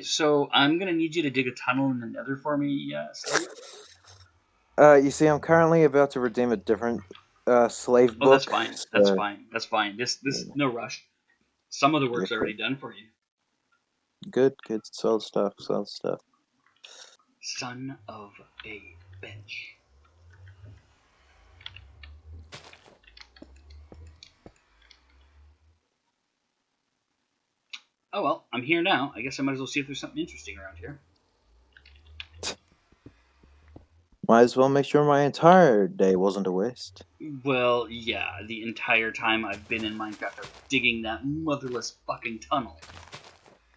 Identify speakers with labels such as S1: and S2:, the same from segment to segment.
S1: So I'm gonna need you to dig a tunnel in the nether for me, Slave.
S2: You see, I'm currently about to redeem a different slave book.
S1: Oh, that's fine. That's
S2: So,
S1: fine. That's fine. This no rush. Some of the
S2: yeah,
S1: work's already done for you.
S2: good, solid stuff, solid stuff.
S1: Son of a bitch. Oh well, I'm here now. I guess I might as well see if there's something interesting around here.
S2: Might as well make sure my entire day wasn't a waste.
S1: Well, yeah, the entire time I've been in Minecraft, I was digging that motherless fucking tunnel.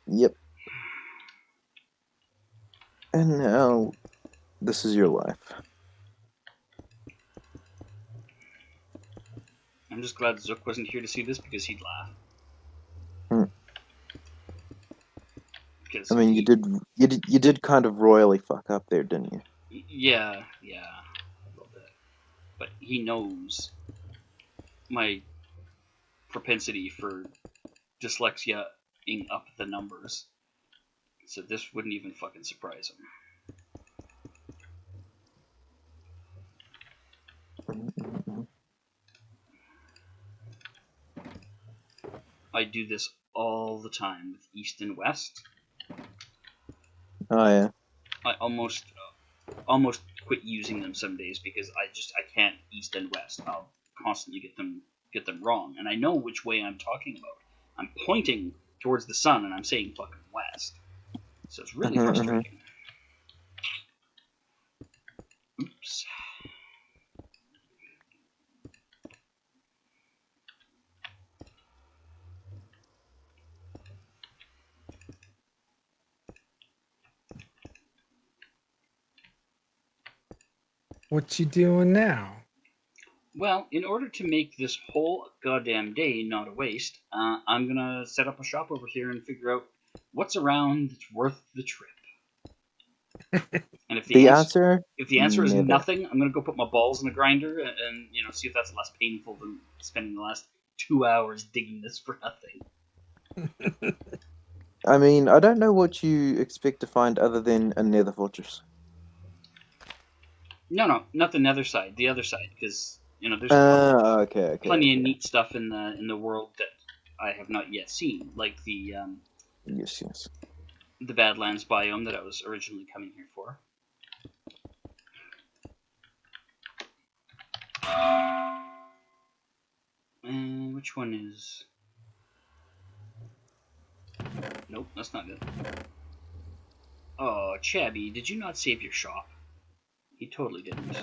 S2: Yep. And now, this is your life.
S1: I'm just glad Zook wasn't here to see this because he'd laugh.
S2: I mean, you did kind of royally fuck up there, didn't you?
S1: Yeah, a little bit. But he knows my propensity for dyslexia-ing up the numbers. So this wouldn't even fucking surprise him. I do this all the time with East and West.
S2: Oh yeah.
S1: I almost quit using them some days because I can't East and West. I'll constantly get them wrong, and I know which way I'm talking about. I'm pointing towards the sun, and I'm saying fucking west. So it's really frustrating. Oops.
S3: What you doing now?
S1: Well, in order to make this whole goddamn day not a waste, I'm gonna set up a shop over here and figure out what's around that's worth the trip. And if the answer is
S2: never.
S1: nothing, I'm gonna go put my balls in a grinder and see if that's less painful than spending the last 2 hours digging this for nothing.
S2: I mean, I don't know what you expect to find other than a nether fortress.
S1: No, not the nether side, the other side, because there's
S2: okay.
S1: plenty of neat stuff in the world that I have not yet seen, like the
S2: yes.
S1: the Badlands biome that I was originally coming here for. And which one is? Nope, that's not good. Oh, Chabby, did you not save your shop? He totally didn't.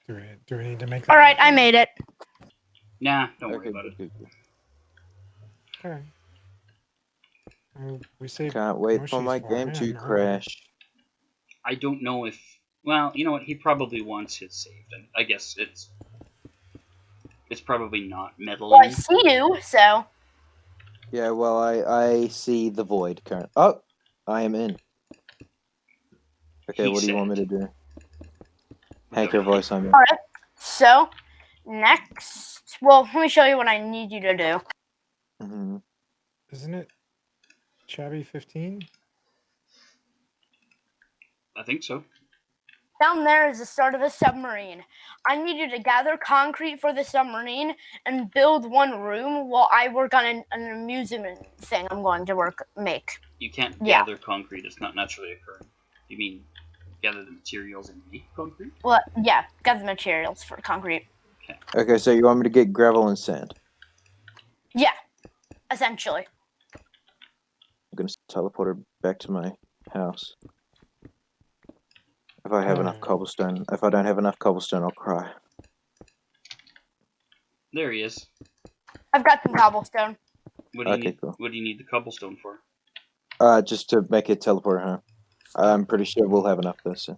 S3: Do we need to make that?
S4: All right, I made it.
S1: Nah, don't worry about
S2: good.
S3: Okay. We saved.
S2: Can't wait for my game to crash.
S1: I don't know if. Well, you know what? He probably wants it saved. I guess it's probably not meddling.
S4: Well, I see you, so.
S2: Yeah, well, I see the void current. Oh, I am in. Okay, what do you want me to do? Hanker voice, I'm in.
S4: All right. So, next, well, let me show you what I need you to do.
S2: Mm-hmm.
S3: Isn't it Chabby 15?
S1: I think so.
S4: Down there is the start of the submarine. I need you to gather concrete for the submarine and build one room while I work on an amusement thing I'm going to make.
S1: You can't gather concrete. It's not naturally occurring. You mean gather the materials and make concrete?
S4: Well, yeah, gather materials for concrete.
S2: Okay, so you want me to get gravel and sand?
S4: Yeah, essentially.
S2: I'm going to teleport her back to my house. If I have enough cobblestone. If I don't have enough cobblestone, I'll cry.
S1: There he is.
S4: I've got some cobblestone.
S1: What do you need the cobblestone for?
S2: Just to make it teleport home. I'm pretty sure we'll have enough though, so.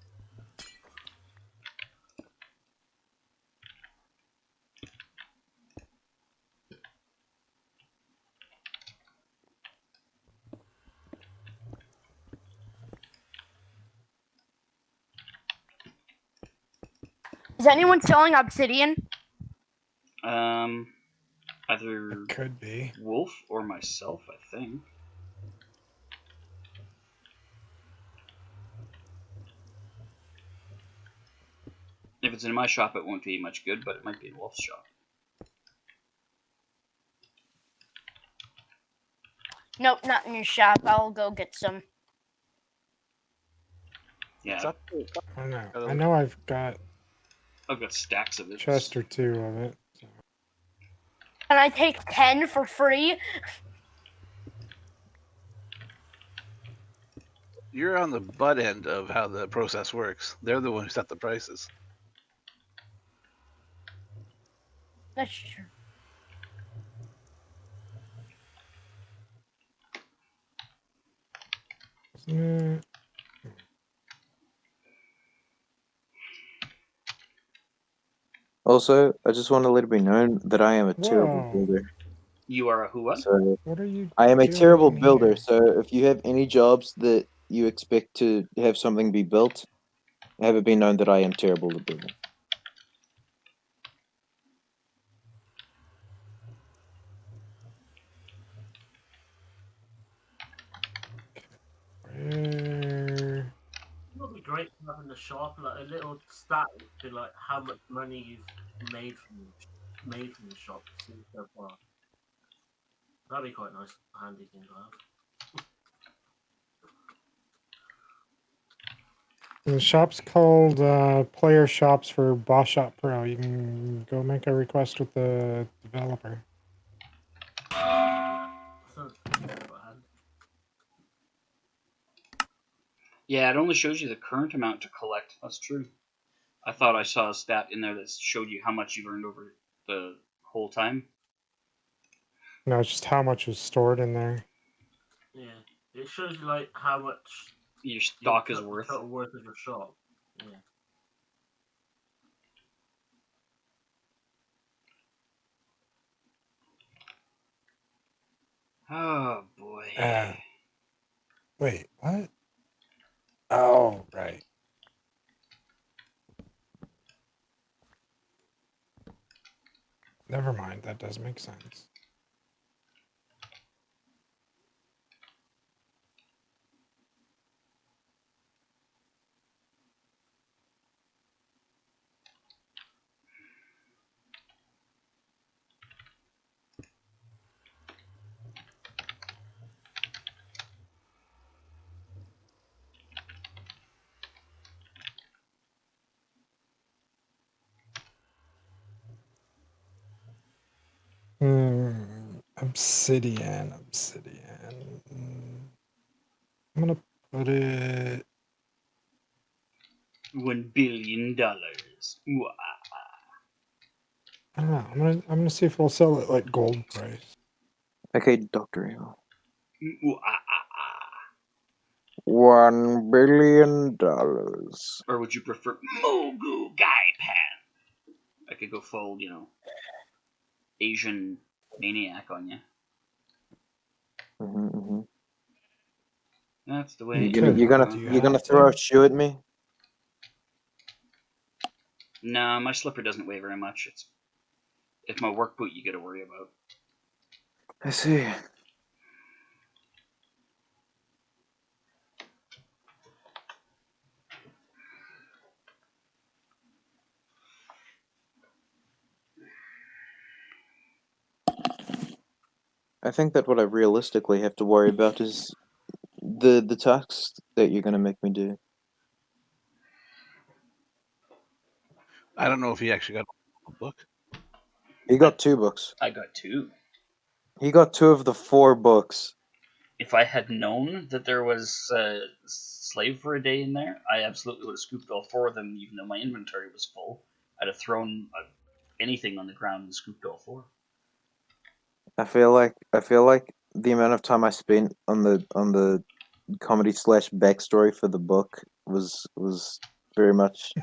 S4: Is anyone selling obsidian?
S1: Either
S3: It could be.
S1: Wolf or myself, I think. If it's in my shop, it won't be much good, but it might be in Wolf's shop.
S4: Nope, not in your shop. I'll go get some.
S1: Yeah,
S3: I don't know. I know I've got
S1: I've got stacks of
S3: a
S1: it.
S3: chest or two of it. So.
S4: Can I take 10 for free?
S5: You're on the butt end of how the process works. They're the ones who set the prices.
S4: That's true.
S3: Isn't it?
S2: Also, I just want to let it be known that I am a terrible
S3: Whoa.
S2: builder.
S1: You are a who? What?
S2: So
S3: What are you
S2: I am a
S3: doing
S2: terrible
S3: in
S2: builder.
S3: here?
S2: So if you have any jobs that you expect to have something be built, have it be known that I am terrible at building.
S3: Where?
S6: It would be great to have in the shop like a little stat to like how much money you've made from the shop so far. That'd be quite nice, handy thing to have.
S3: The shop's called Player Shops for Boss Shop Pro. You can go make a request with the developer.
S6: Sounds quite handy.
S1: Yeah, it only shows you the current amount to collect. That's true. I thought I saw a stat in there that showed you how much you've earned over the whole time.
S3: No, it's just how much is stored in there.
S6: Yeah, it shows you like how much
S1: Your stock is
S6: the
S1: worth.
S6: total worth of your shop. Yeah.
S1: Oh boy.
S3: Wait, what? Oh, right. Never mind. That does make sense. Obsidian. I'm gonna put it.
S1: $1 billion.
S3: I don't know. I'm gonna see if we'll sell it like gold price.
S2: Okay, Dr. Evil.
S1: Ooh,
S2: $1 billion.
S1: Or would you prefer Mogu Guy Pan? I could go full, Asian maniac on you.
S2: Mm-hmm.
S1: That's the way.
S3: You
S2: You're gonna throw a shoe at me?
S1: Nah, my slipper doesn't weigh very much. It's my work boot you got to worry about.
S2: I see. I think that what I realistically have to worry about is the tasks that you're gonna make me do.
S5: I don't know if he actually got a book.
S2: He got 2 books.
S1: I got 2.
S2: He got 2 of the 4 books.
S1: If I had known that there was slave for a day in there, I absolutely would have scooped all 4 of them, even though my inventory was full. I'd have thrown anything on the ground and scooped all 4.
S2: I feel like the amount of time I spent on the comedy / backstory for the book was very much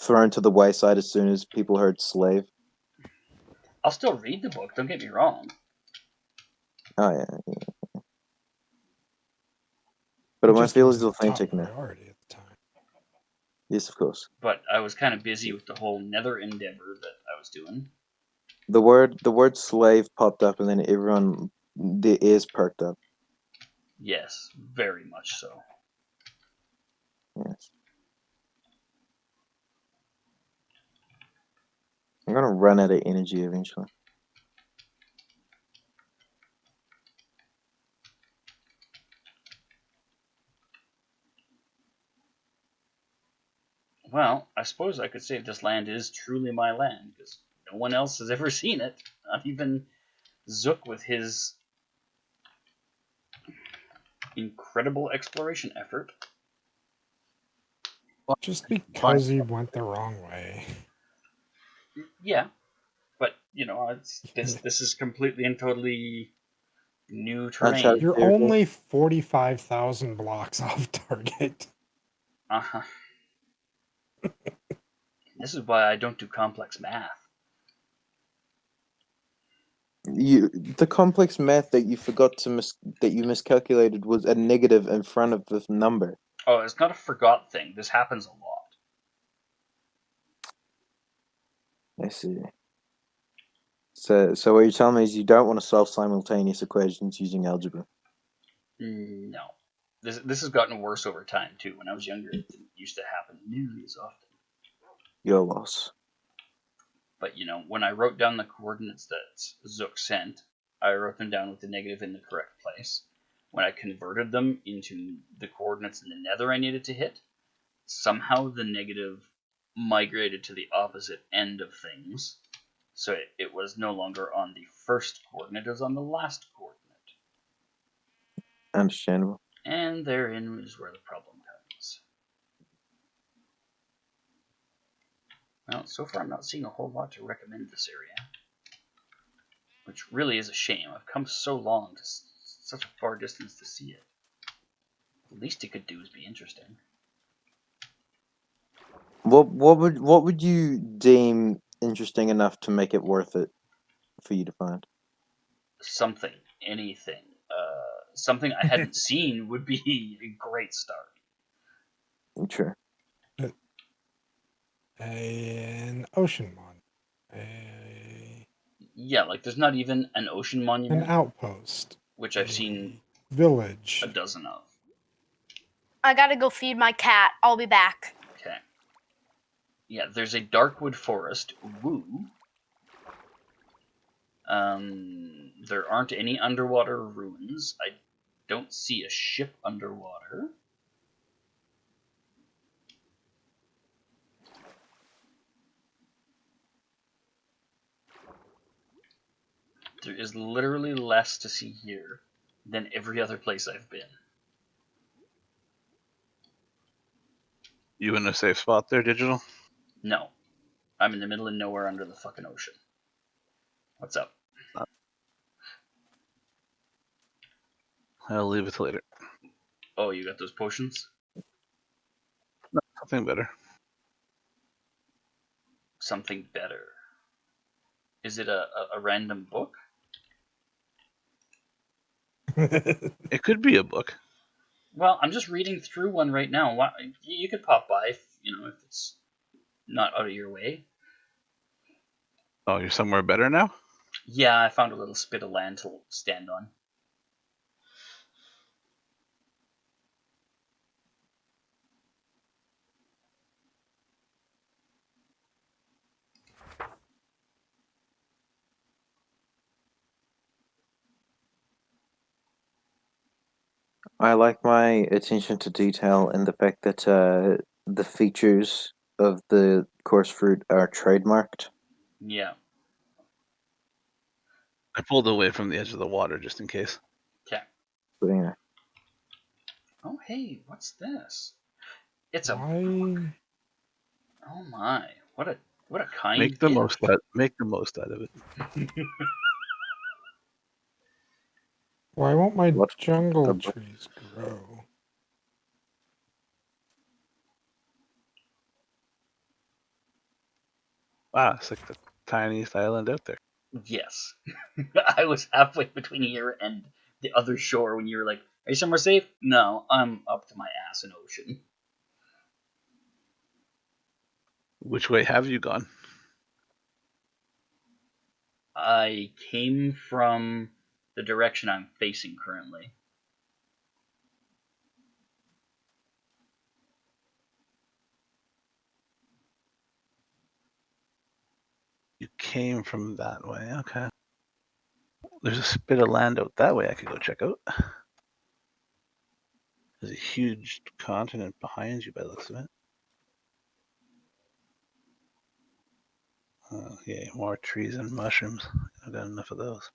S2: thrown to the wayside as soon as people heard slave.
S1: I'll still read the book, don't get me wrong.
S2: Oh yeah. But it won't feel as authentic now.
S3: Priority at the time.
S2: Yes, of course.
S1: But I was kind of busy with the whole nether endeavor that I was doing.
S2: The word slave popped up, and then everyone, their ears perked up.
S1: Yes, very much so.
S2: Yes. I'm gonna run out of energy eventually.
S1: Well, I suppose I could say this land is truly my land, because no one else has ever seen it. Not even Zook with his incredible exploration effort.
S3: Just because he went the wrong way.
S1: Yeah, but this is completely and totally new terrain.
S2: Uncharted
S3: You're
S2: territory.
S3: only 45,000 blocks off target.
S1: Uh-huh. This is why I don't do complex math.
S2: The complex math that you forgot to that you miscalculated was a negative in front of the number.
S1: Oh, it's not a forgot thing. This happens a lot.
S2: I see. So what you're telling me is you don't want to solve simultaneous equations using algebra.
S1: No. This has gotten worse over time, too. When I was younger, it didn't used to happen nearly as often.
S2: Your loss.
S1: But, when I wrote down the coordinates that Zook sent, I wrote them down with the negative in the correct place. When I converted them into the coordinates in the nether I needed to hit, somehow the negative migrated to the opposite end of things. So it was no longer on the first coordinate, it was on the last coordinate.
S2: Understandable.
S1: And therein is where the problem comes. Well, so far I'm not seeing a whole lot to recommend this area. Which really is a shame. I've come so long to such a far distance to see it. The least it could do is be interesting.
S2: What would you deem interesting enough to make it worth it for you to find?
S1: Something, anything. Something I hadn't seen would be a great start.
S2: Sure.
S3: An ocean mon.
S1: Yeah, like there's not even an ocean
S3: An
S1: monument,
S3: outpost.
S1: which I've seen
S3: Village.
S1: a dozen of.
S4: I gotta go feed my cat. I'll be back.
S1: Okay. Yeah, there's a Darkwood Forest. Woo. There aren't any underwater ruins. I don't see a ship underwater. There is literally less to see here than every other place I've been.
S5: You in a safe spot there, Digital?
S1: No. I'm in the middle of nowhere under the fucking ocean. What's up?
S5: I'll leave it till later.
S1: Oh, you got those potions?
S5: No, something better.
S1: Something better. Is it a random book?
S5: It could be a book.
S1: Well, I'm just reading through one right now. You could pop by if it's not out of your way.
S5: Oh, you're somewhere better now?
S1: Yeah, I found a little spit of land to stand on.
S2: I like my attention to detail and the fact that the features of the coarse fruit are trademarked.
S1: Yeah.
S5: I pulled away from the edge of the water just in case.
S1: Okay.
S2: But, you know,
S1: Oh, hey, what's this? It's a.
S3: Why?
S1: Oh my! What a kind
S5: Make the
S1: gift.
S5: most out of it.
S3: Why won't my
S2: What?
S3: jungle trees grow?
S5: Wow, it's like the tiniest island out there.
S1: Yes. I was halfway between here and the other shore when you were like, "Are you somewhere safe?" No, I'm up to my ass in ocean.
S5: Which way have you gone?
S1: I came from the direction I'm facing currently.
S5: You came from that way. Okay. There's a bit of land out that way I could go check out. There's a huge continent behind you by the looks of it. Yeah, more trees and mushrooms. I've got enough of those.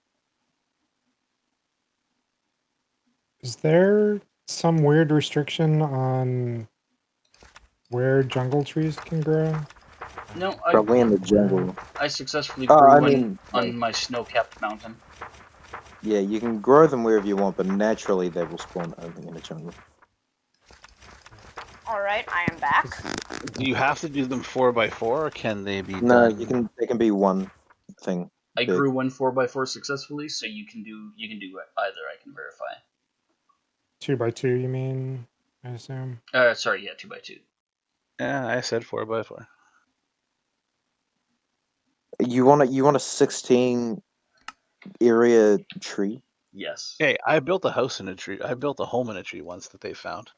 S3: Is there some weird restriction on where jungle trees can grow?
S1: No,
S2: Probably in the jungle.
S1: I successfully
S2: Oh,
S1: grew
S2: I
S1: one
S2: mean,
S1: on
S2: like-
S1: my snow-capped mountain.
S2: Yeah, you can grow them wherever you want, but naturally they will spawn only in the jungle.
S4: All right, I am back.
S5: Do you have to do them 4x4, or can they be
S2: No,
S5: done?
S2: you can. They can be one thing.
S1: I
S2: big.
S1: grew one 4x4 successfully, so you can do either. I can verify.
S3: 2x2, you mean? I assume.
S1: Sorry, yeah, 2x2.
S5: Yeah, I said 4x4.
S2: You want a 16 area tree?
S1: Yes.
S5: Hey, I built a house in a tree. I built a home in a tree once that they found.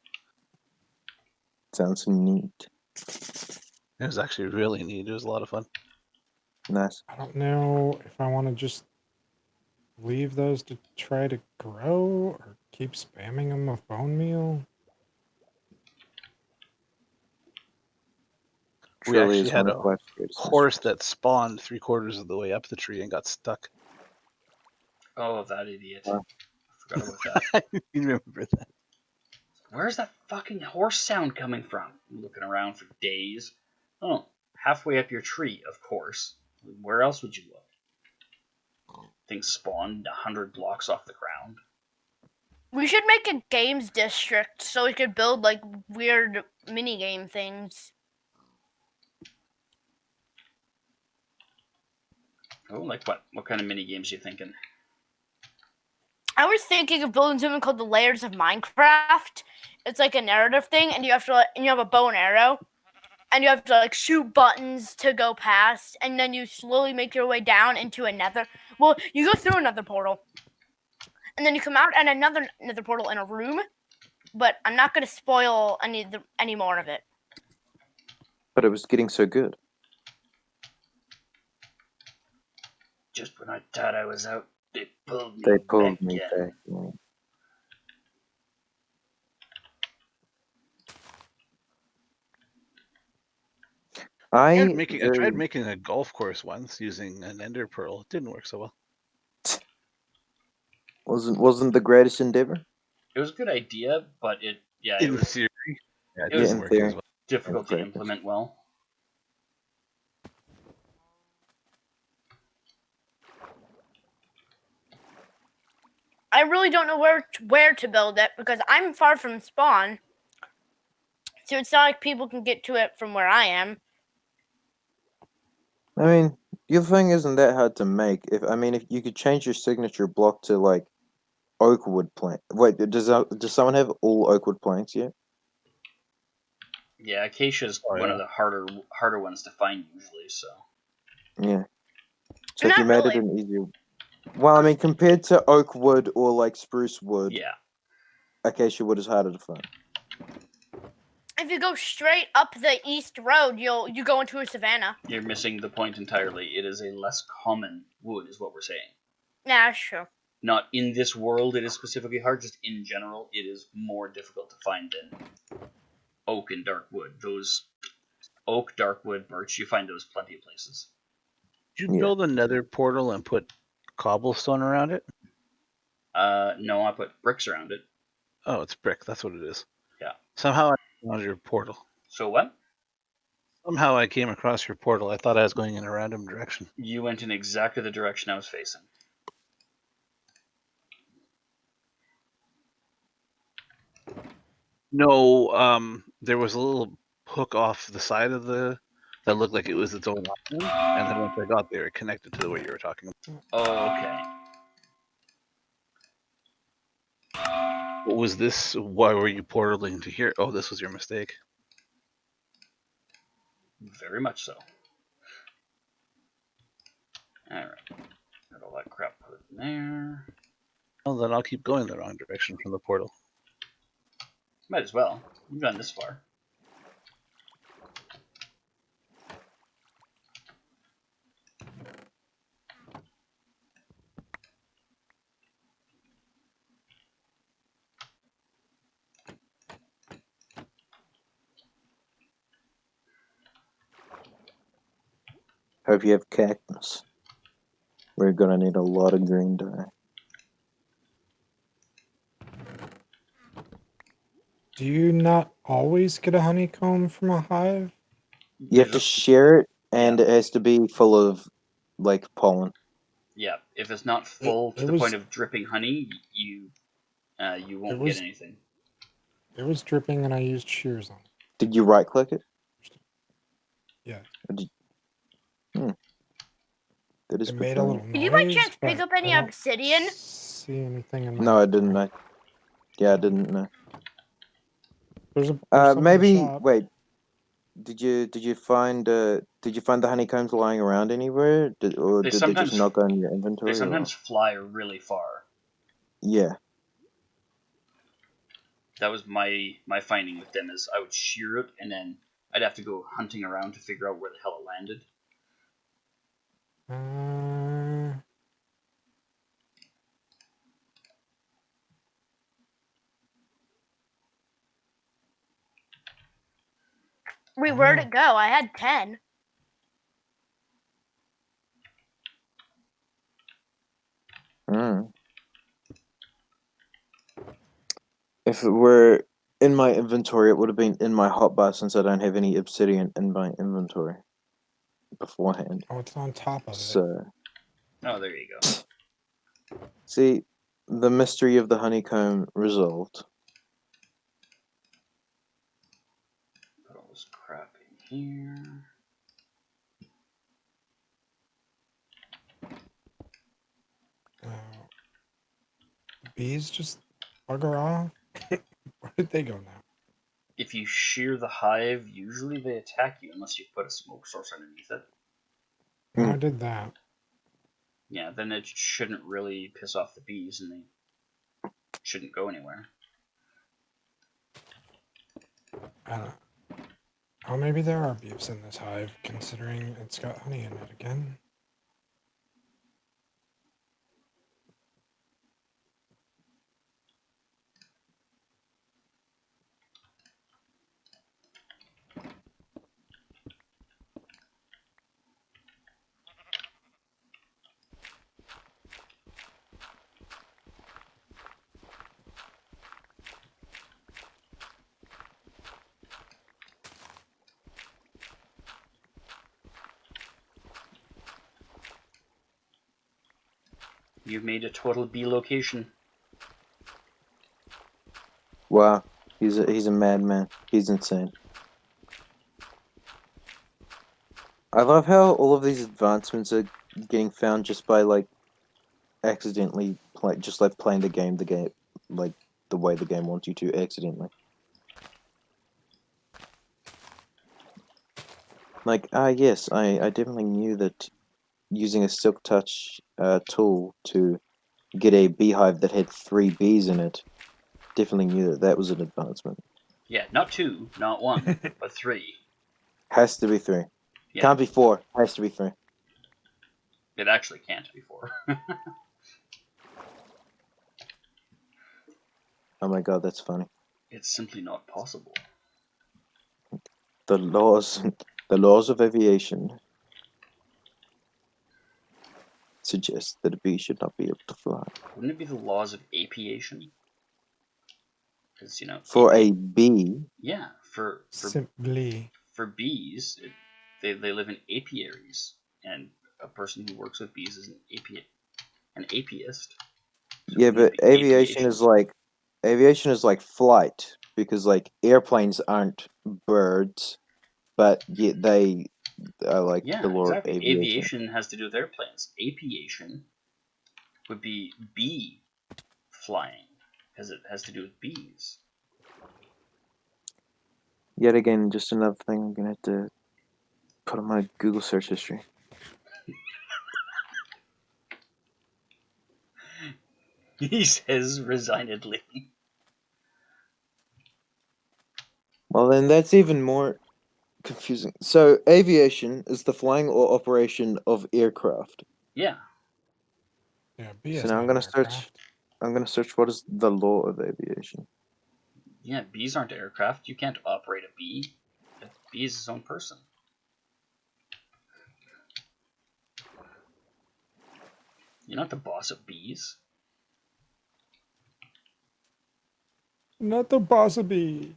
S2: Sounds neat.
S5: It was actually really neat. It was a lot of fun.
S2: Nice.
S3: I don't know if I want to just leave those to try to grow or keep spamming them with bone meal.
S5: We
S2: Truly
S5: actually
S2: is
S5: had
S2: one
S5: a
S2: of life's greatest
S5: horse
S2: mysteries.
S5: that spawned 3/4 of the way up the tree and got stuck.
S1: Oh, that idiot.
S2: Wow.
S1: I forgot about that.
S5: You remember that?
S1: Where's that fucking horse sound coming from? I'm looking around for days. Oh, halfway up your tree, of course. Where else would you look? Things spawned 100 blocks off the ground.
S4: We should make a games district so we could build like weird mini game things.
S1: Oh, like what? What kind of mini games are you thinking?
S4: I was thinking of building something called the Layers of Minecraft. It's like a narrative thing, and you have a bow and arrow, and you have to like shoot buttons to go past, and then you slowly make your way down into another. Well, you go through another portal, and then you come out at another portal in a room. But I'm not going to spoil any more of it.
S2: But it was getting so good.
S1: Just when I thought I was out, they pulled me
S2: They
S1: back
S2: pulled me
S1: in.
S2: back. Yeah.
S5: I tried making a golf course once using an ender pearl. It didn't work so well.
S2: wasn't the greatest endeavor.
S1: It was a good idea, but it
S5: In
S1: was
S5: theory, yeah,
S1: it
S5: it
S1: was
S5: didn't
S2: in
S5: work
S2: theory.
S5: as well.
S1: difficult to
S2: Correct.
S1: implement well.
S4: I really don't know where to build it because I'm far from spawn. So it's not like people can get to it from where I am.
S2: I mean, your thing isn't that hard to make. If you could change your signature block to like oak wood plank. Wait, does someone have all oak wood planks yet?
S1: Yeah, acacia's one of the harder ones to find usually. So
S2: Yeah. So if
S4: Not
S2: you made
S4: really.
S2: it an easier. Well, I mean, compared to oak wood or like spruce wood,
S1: yeah,
S2: acacia wood is harder to find.
S4: If you go straight up the east road, you go into a savanna.
S1: you're missing the point entirely. It is a less common wood, is what we're saying.
S4: Yeah, that's true.
S1: Not in this world, it is specifically hard. Just in general, it is more difficult to find than oak and dark wood. Those oak, dark wood, birch, you find those plenty of places.
S5: Did you build another portal and put cobblestone around it?
S1: No, I put bricks around it.
S5: Oh, it's brick. That's what it is.
S1: Yeah.
S5: Somehow I found your portal.
S1: So what?
S5: Somehow I came across your portal. I thought I was going in a random direction.
S1: You went in exactly the direction I was facing.
S5: No, there was a little hook off the side of that looked like it was its own island, and then once I got there, it connected to what you were talking about.
S1: Oh, okay.
S5: What was this? Why were you portaling to here? Oh, this was your mistake.
S1: Very much so. Alright. crap, put it in there.
S5: Well, then I'll keep going the wrong direction from the portal.
S1: Might as well. We've gone this far.
S2: Hope you have cactus. We're gonna need a lot of green dye.
S3: Do you not always get a honeycomb from a hive?
S2: You have to share it, and it has to be full of, like, pollen.
S1: Yeah, if it's not full
S3: It
S1: to the
S3: was-
S1: point of dripping honey, you won't
S3: was-
S1: get anything.
S3: It was dripping, and I used shears on it.
S2: Did you right-click it?
S3: Yeah.
S2: That is
S3: It made a
S2: peculiar.
S3: little noise.
S4: Did you by chance pick
S3: but
S4: up any
S3: I don't
S4: obsidian?
S3: See anything in my
S2: No, I didn't.
S3: inventory.
S2: I didn't know.
S3: There's some in the
S2: Maybe.
S3: shop.
S2: Wait. Did you find the honeycombs lying around anywhere, or
S1: They
S2: did they
S1: sometimes-
S2: just not go in your
S1: They
S2: inventory?
S1: sometimes fly really far.
S2: Yeah.
S1: That was my finding with them is I would shear it and then I'd have to go hunting around to figure out where the hell it landed.
S4: Wait, where'd it go? I had 10.
S2: If it were in my inventory, it would have been in my hotbar since I don't have any obsidian in my inventory beforehand.
S3: Oh, it's on top of it.
S2: So,
S1: Oh, there you go.
S2: see, the mystery of the honeycomb resolved.
S1: Put all this crap in here.
S3: The bees just bugger off. Where did they go now?
S1: If you shear the hive, usually they attack you unless you put a smoke source underneath it.
S3: No, I did that.
S1: Yeah, then it shouldn't really piss off the bees and they shouldn't go anywhere.
S3: I don't know. Oh, maybe there are bees in this hive, considering it's got honey in it again.
S1: You've made a total bee location.
S2: Wow, he's a madman. He's insane. I love how all of these advancements are getting found just by like accidentally just like playing the game like the way the game wants you to accidentally. Like, yes, I definitely knew that using a silk touch tool to get a beehive that had 3 bees in it, definitely knew that that was an advancement.
S1: Yeah, not 2, not 1, but 3.
S2: Has to be 3.
S1: Yeah.
S2: Can't be 4. Has to be 3.
S1: It actually can't be 4.
S2: Oh my god, that's funny.
S1: It's simply not possible.
S2: The laws of aviation suggest that a bee should not be able to fly.
S1: Wouldn't it be the laws of apiation? Because, you know...
S2: For a bee?
S1: Yeah, for
S3: Simply.
S1: for bees, they live in apiaries, and a person who works with bees is an apiist. So
S2: Yeah,
S1: wouldn't it
S2: but
S1: be
S2: aviation is like flight, because like airplanes aren't birds, but yet they are like
S1: Yeah,
S2: the law
S1: exactly.
S2: of aviation.
S1: Aviation has to do with airplanes. Apiation would be bee flying, because it has to do with bees.
S2: Yet again, just another thing I'm gonna have to put on my Google search history.
S1: He says resignedly.
S2: Well, then that's even more confusing. So, aviation is the flying or operation of aircraft.
S1: Yeah.
S3: Yeah, B
S2: So
S3: is
S2: now
S3: not
S2: I'm
S3: an
S2: gonna search.
S3: aircraft.
S2: I'm gonna search what is the law of aviation.
S1: Yeah, bees aren't aircraft. You can't operate a bee. A bee is its own person. You're not the boss of bees.
S3: Not the boss of B.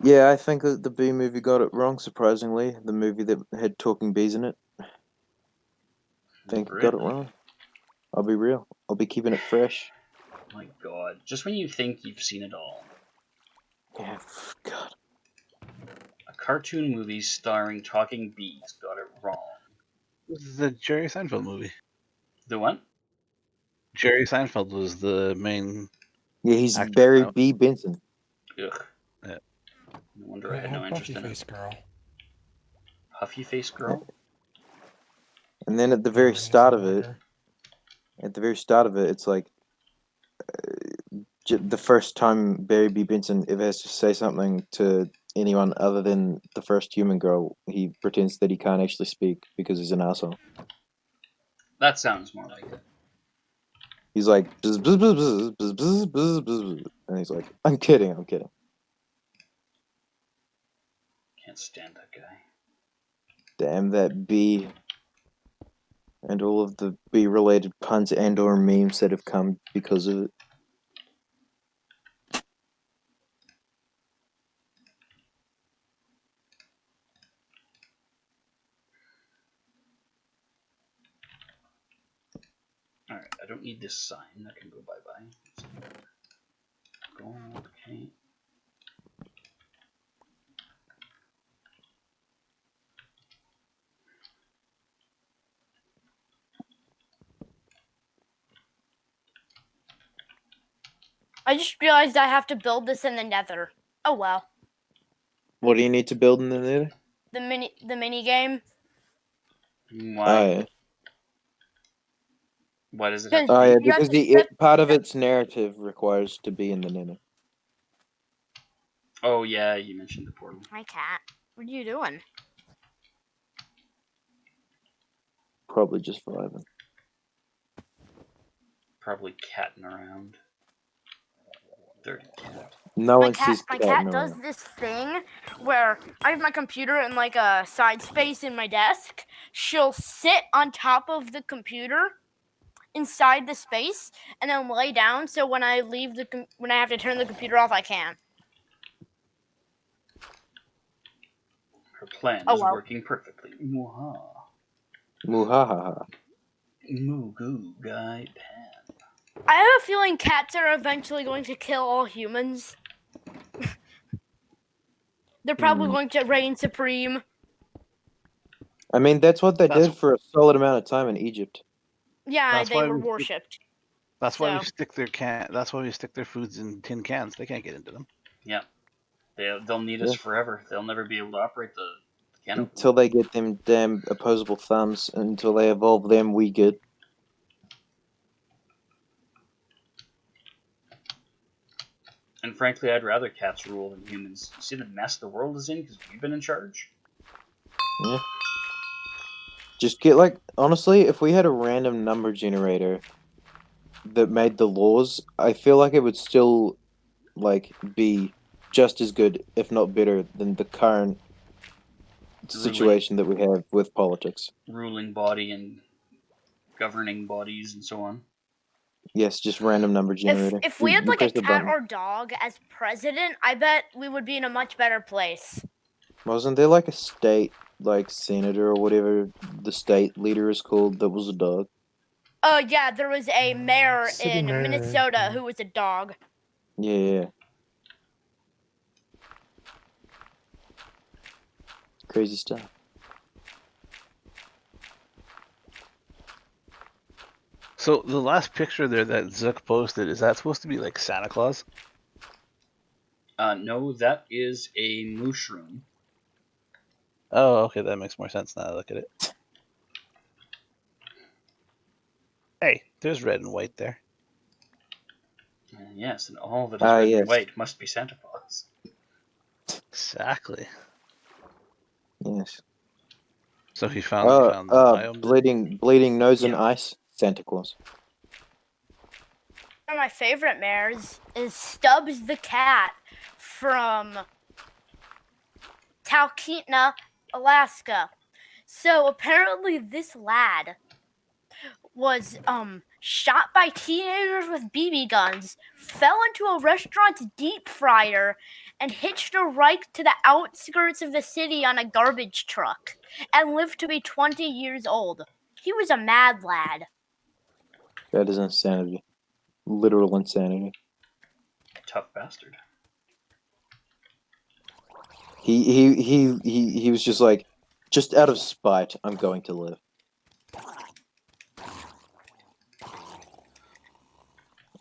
S2: Yeah, I think that the bee movie got it wrong. Surprisingly, the movie that had talking bees in it, I think it got it
S1: Really?
S2: wrong. I'll be real. I'll be keeping it fresh.
S1: My god. Just when you think you've seen it all.
S2: Yeah, God.
S1: A cartoon movie starring talking bees got it wrong.
S5: This is the Jerry Seinfeld movie.
S1: The what?
S5: Jerry Seinfeld was the main.
S2: Yeah, he's
S5: Actor
S2: Barry
S5: now.
S2: B. Benson.
S1: Ugh.
S5: Yeah.
S1: No wonder I
S3: Yeah,
S1: had no interest
S3: Buffy
S1: in it.
S3: Face Girl.
S1: Puffy face girl?
S2: And then at the
S3: Yeah,
S2: very
S3: Renee
S2: start of it,
S3: Zellweger.
S2: it's like the first time Barry B. Benson ever has to say something to anyone other than the first human girl, he pretends that he can't actually speak because he's an asshole.
S1: That sounds more like it.
S2: He's like, bzz, bzz, bzz, bzz, bzz, bzz, bzz, bzz, and he's like, I'm kidding.
S1: Can't stand that guy.
S2: Damn that bee. And all of the bee-related puns and or memes that have come because of it.
S1: Alright, I don't need this sign. That can go bye-bye. Go, okay.
S4: I just realized I have to build this in the Nether. Oh well.
S2: What do you need to build in the nether?
S4: The mini game.
S1: Why?
S2: Oh yeah.
S1: Why does it have to
S2: Oh
S1: be?
S2: yeah,
S4: You have
S2: because
S4: to
S2: part of its narrative requires to be in the nether.
S1: Oh yeah, you mentioned the portal.
S4: My cat. What are you doing?
S2: Probably just vibing.
S1: Probably catting around. Dirty cat.
S2: No
S4: My
S2: one sees
S4: cat
S2: no
S4: does
S2: one.
S4: this thing where I have my computer in like a side space in my desk. She'll sit on top of the computer inside the space and then lay down. So when I leave when I have to turn the computer off, I can.
S1: Her plan
S4: Oh
S1: is
S4: well.
S1: working perfectly. Mwaha.
S2: Muhahaha.
S1: Moo goo guy pan.
S4: I have a feeling cats are eventually going to kill all humans. They're probably going to reign supreme.
S2: I mean, that's what they
S5: That's-
S2: did for a solid amount of time in Egypt.
S4: Yeah,
S5: That's
S4: they
S5: why
S4: were
S5: we-
S4: worshipped.
S5: That's why we
S4: So-
S5: stick their That's why we stick their foods in tin cans. They can't get into them.
S1: Yeah. They'll need us forever. They'll never be able to operate the canopy.
S2: Until they get them damn opposable thumbs, until they evolve them, we good.
S1: And frankly, I'd rather cats rule than humans. You see the mess the world is in because we've been in charge?
S2: Yeah. Just get like, honestly, if we had a random number generator that made the laws, I feel like it would still like be just as good, if not better, than the current situation that we have with politics.
S1: Ruling body and governing bodies and so on.
S2: Yes, just random number generator.
S4: If we had
S2: You
S4: like a
S2: press the
S4: cat
S2: button.
S4: or dog as president, I bet we would be in a much better place.
S2: Wasn't there like a state, like senator or whatever the state leader is called, that was a dog?
S4: Yeah, there was a mayor
S3: City
S4: in
S3: mayor,
S4: Minnesota
S3: yeah.
S4: who was a dog.
S2: Yeah. Crazy stuff.
S5: So the last picture there that Zook posted, is that supposed to be like Santa Claus?
S1: No, that is a mushroom.
S5: Oh, okay, that makes more sense now. I look at it. Hey, There's red and white there.
S1: Yes, and all that is red
S2: yes.
S1: and white must be Santa Claus.
S5: Exactly.
S2: Yes.
S5: So he finally found the biome.
S2: bleeding nose and
S1: Yeah.
S2: ice, Santa Claus.
S4: One of my favorite mares is Stubbs the cat from Talkeetna, Alaska. So apparently this lad was shot by teenagers with BB guns, fell into a restaurant's deep fryer, and hitched a ride to the outskirts of the city on a garbage truck, and lived to be 20 years old. He was a mad lad.
S2: That is insanity. Literal insanity.
S1: Tough bastard.
S2: He was just like, just out of spite, I'm going to live.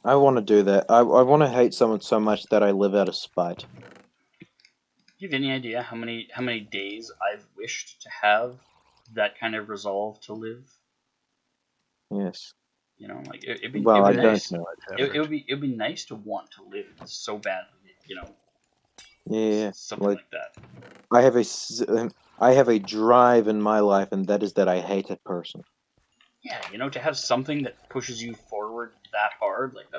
S2: I want to do that. I want to hate someone so much that I live out of spite.
S1: Do you have any idea how many days I've wished to have that kind of resolve to live?
S2: Yes.
S1: You know, like it'd be,
S2: Well, I
S1: it'd be
S2: don't
S1: nice.
S2: know.
S1: It'd be nice to want to live so badly. You know,
S2: Yeah,
S1: something
S2: like
S1: like that.
S2: I have a drive in my life, and that is that I hate a person.
S1: Yeah, you know, to have something that pushes you forward that hard, like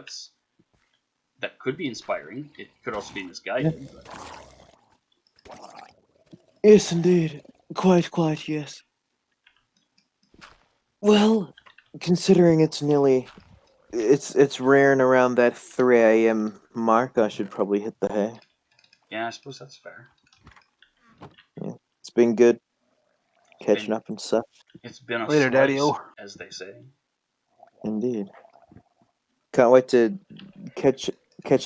S1: that could be inspiring. It could also be misguided. But...
S2: Yes, indeed. Quite, yes. Well, considering it's rearing around that 3 a.m. mark, I should probably hit the hay.
S1: Yeah, I suppose that's fair.
S2: Yeah. It's been good catching up and such.
S1: It's been a
S5: Later,
S1: slice,
S5: Daddy-o.
S1: as they say.
S2: Indeed. Can't wait to catch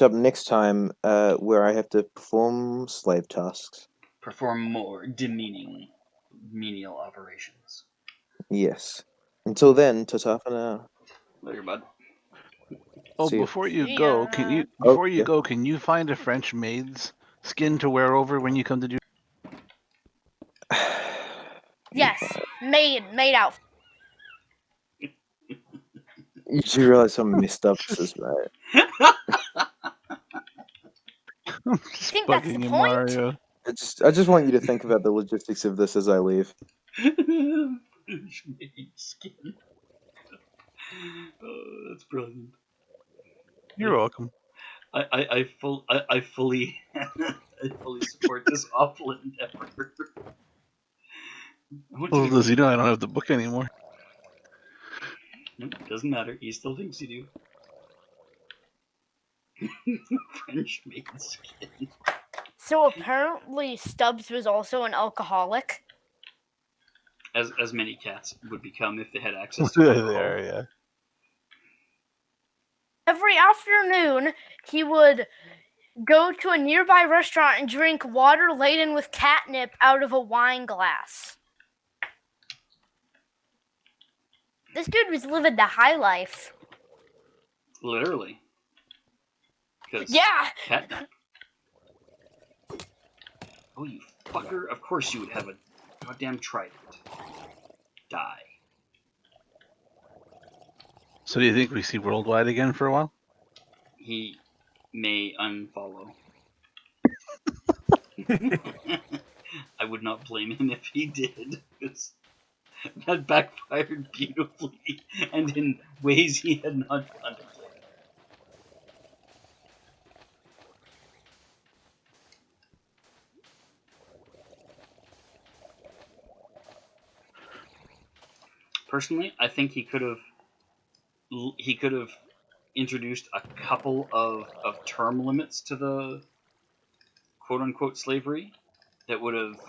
S2: up next time, where I have to perform slave tasks.
S1: Perform more demeaning menial operations.
S2: Yes. Until then, ta-ta for now.
S1: Later, bud.
S5: Oh,
S2: See ya.
S5: before you
S4: See
S5: go,
S4: ya.
S5: can you find a French maid's skin to wear over when you come to do?
S4: Yes, made out.
S2: You do realize how messed up this is, right?
S5: I'm just
S4: Think that's
S5: bugging
S4: the
S5: you,
S4: point?
S5: Mario.
S2: I just want you to think about the logistics of this as I leave.
S1: Skin. Oh, that's brilliant.
S5: You're welcome.
S1: I fully I fully support this awful endeavor. I want you
S5: Well,
S1: to
S5: does he know I don't have the book anymore?
S1: Nope, doesn't matter. He still thinks you do. French maid skin.
S4: So apparently Stubbs was also an alcoholic.
S1: As many cats would become if they had access to alcohol.
S5: There, yeah.
S4: Every afternoon, he would go to a nearby restaurant and drink water laden with catnip out of a wine glass. This dude was living the high life.
S1: Literally.
S4: Yeah.
S1: Catnip. Oh, you fucker. Of course you would have a goddamn trident. Die.
S5: So do you think we see Worldwide again for a while?
S1: He may unfollow. I would not blame him if he did. That backfired beautifully and in ways he had not contemplated. Personally, I think he could have introduced a couple of term limits to the quote-unquote slavery that would have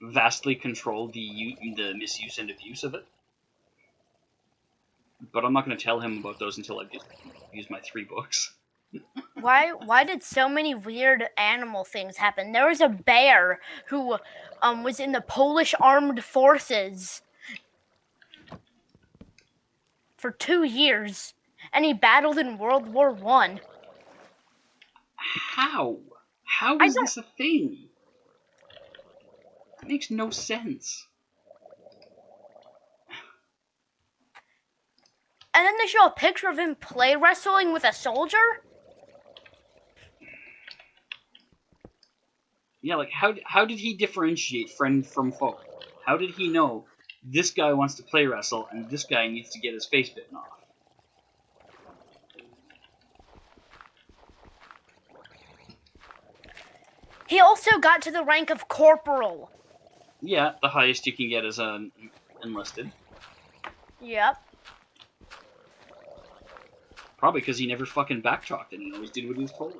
S1: vastly controlled the misuse and abuse of it. But I'm not going to tell him about those until I've used my 3 books.
S4: Why did so many weird animal things happen? There was a bear who was in the Polish armed forces for 2 years, and he battled in World War I.
S1: How? How is this a thing? It makes no sense.
S4: And then they show a picture of him play wrestling with a soldier?
S1: Yeah, like how did he differentiate friend from foe? How did he know this guy wants to play wrestle and this guy needs to get his face bitten off?
S4: He also got to the rank of corporal.
S1: Yeah, the highest you can get is enlisted.
S4: Yep.
S1: Probably because he never fucking backtalked and he always did what he was told.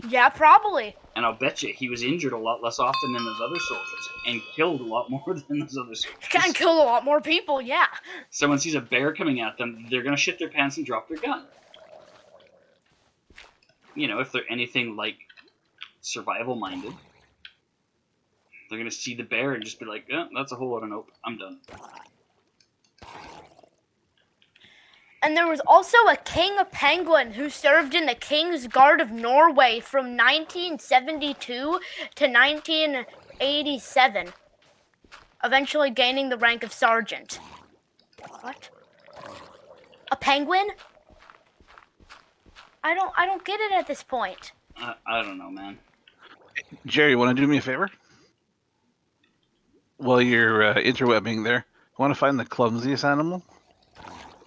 S4: Yeah, probably.
S1: And I'll bet you he was injured a lot less often than those other soldiers and killed a lot more than those other soldiers.
S4: Can kill a lot more people, yeah.
S1: Someone sees a bear coming at them, they're gonna shit their pants and drop their gun. You know, if they're anything like survival minded, they're gonna see the bear and just be like, oh, that's a whole lot of nope, I'm done.
S4: And there was also a king penguin who served in the King's Guard of Norway from 1972 to 1987, eventually gaining the rank of sergeant. What? A penguin? I don't get it at this point.
S1: I don't know, man.
S5: Jerry, want to do me a favor? While you're interwebbing there, want to find the clumsiest animal?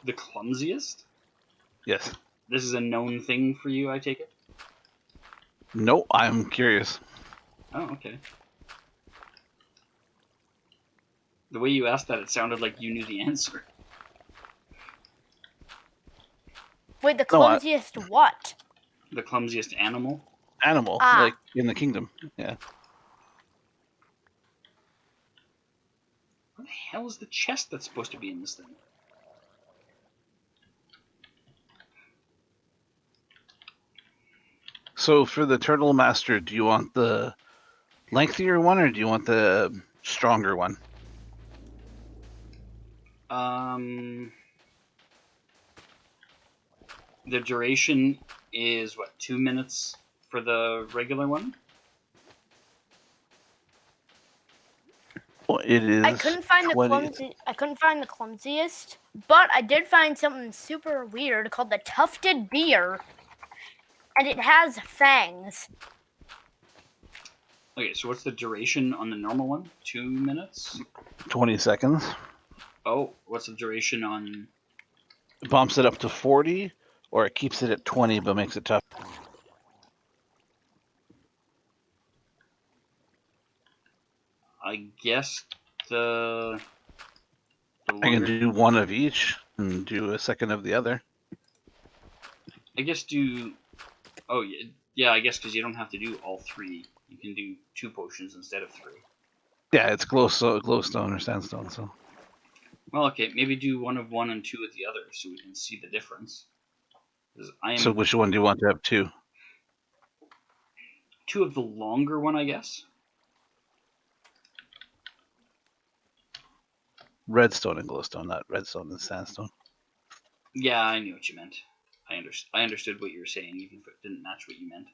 S1: The clumsiest?
S5: Yes.
S1: This is a known thing for you, I take it?
S5: No, I'm curious.
S1: Oh, okay. The way you asked that, it sounded like you knew the answer.
S4: Wait, the
S5: No,
S4: clumsiest what?
S1: The clumsiest animal?
S5: Animal,
S4: Ah.
S5: like in the kingdom. Yeah.
S1: What the hell is the chest that's supposed to be in this thing?
S5: So for the Turtle Master, do you want the lengthier one or do you want the stronger one?
S1: The duration is what, 2 minutes for the regular one?
S5: Well, it is.
S4: I couldn't find the clumsiest, but I did find something super weird called the tufted deer, and it has fangs.
S1: Okay, so what's the duration on the normal one? 2 minutes?
S5: 20 seconds.
S1: Oh, what's the duration on...
S5: It bumps it up to 40, or it keeps it at 20 but makes it tough.
S1: I guess the
S5: I can
S1: longer...
S5: do one of each and do a second of the other.
S1: I guess do... Oh, yeah, I guess because you don't have to do all 3. You can do 2 potions instead of 3.
S5: Yeah, it's glowstone or sandstone, so.
S1: Well, okay, maybe do 1 of one and 2 of the other so we can see the difference. 'Cause I am
S5: So which one do you want to have 2?
S1: 2 of the longer one, I guess.
S5: Redstone and glowstone, not redstone and sandstone.
S1: Yeah, I knew what you meant. I understood what you were saying, even if it didn't match what you meant.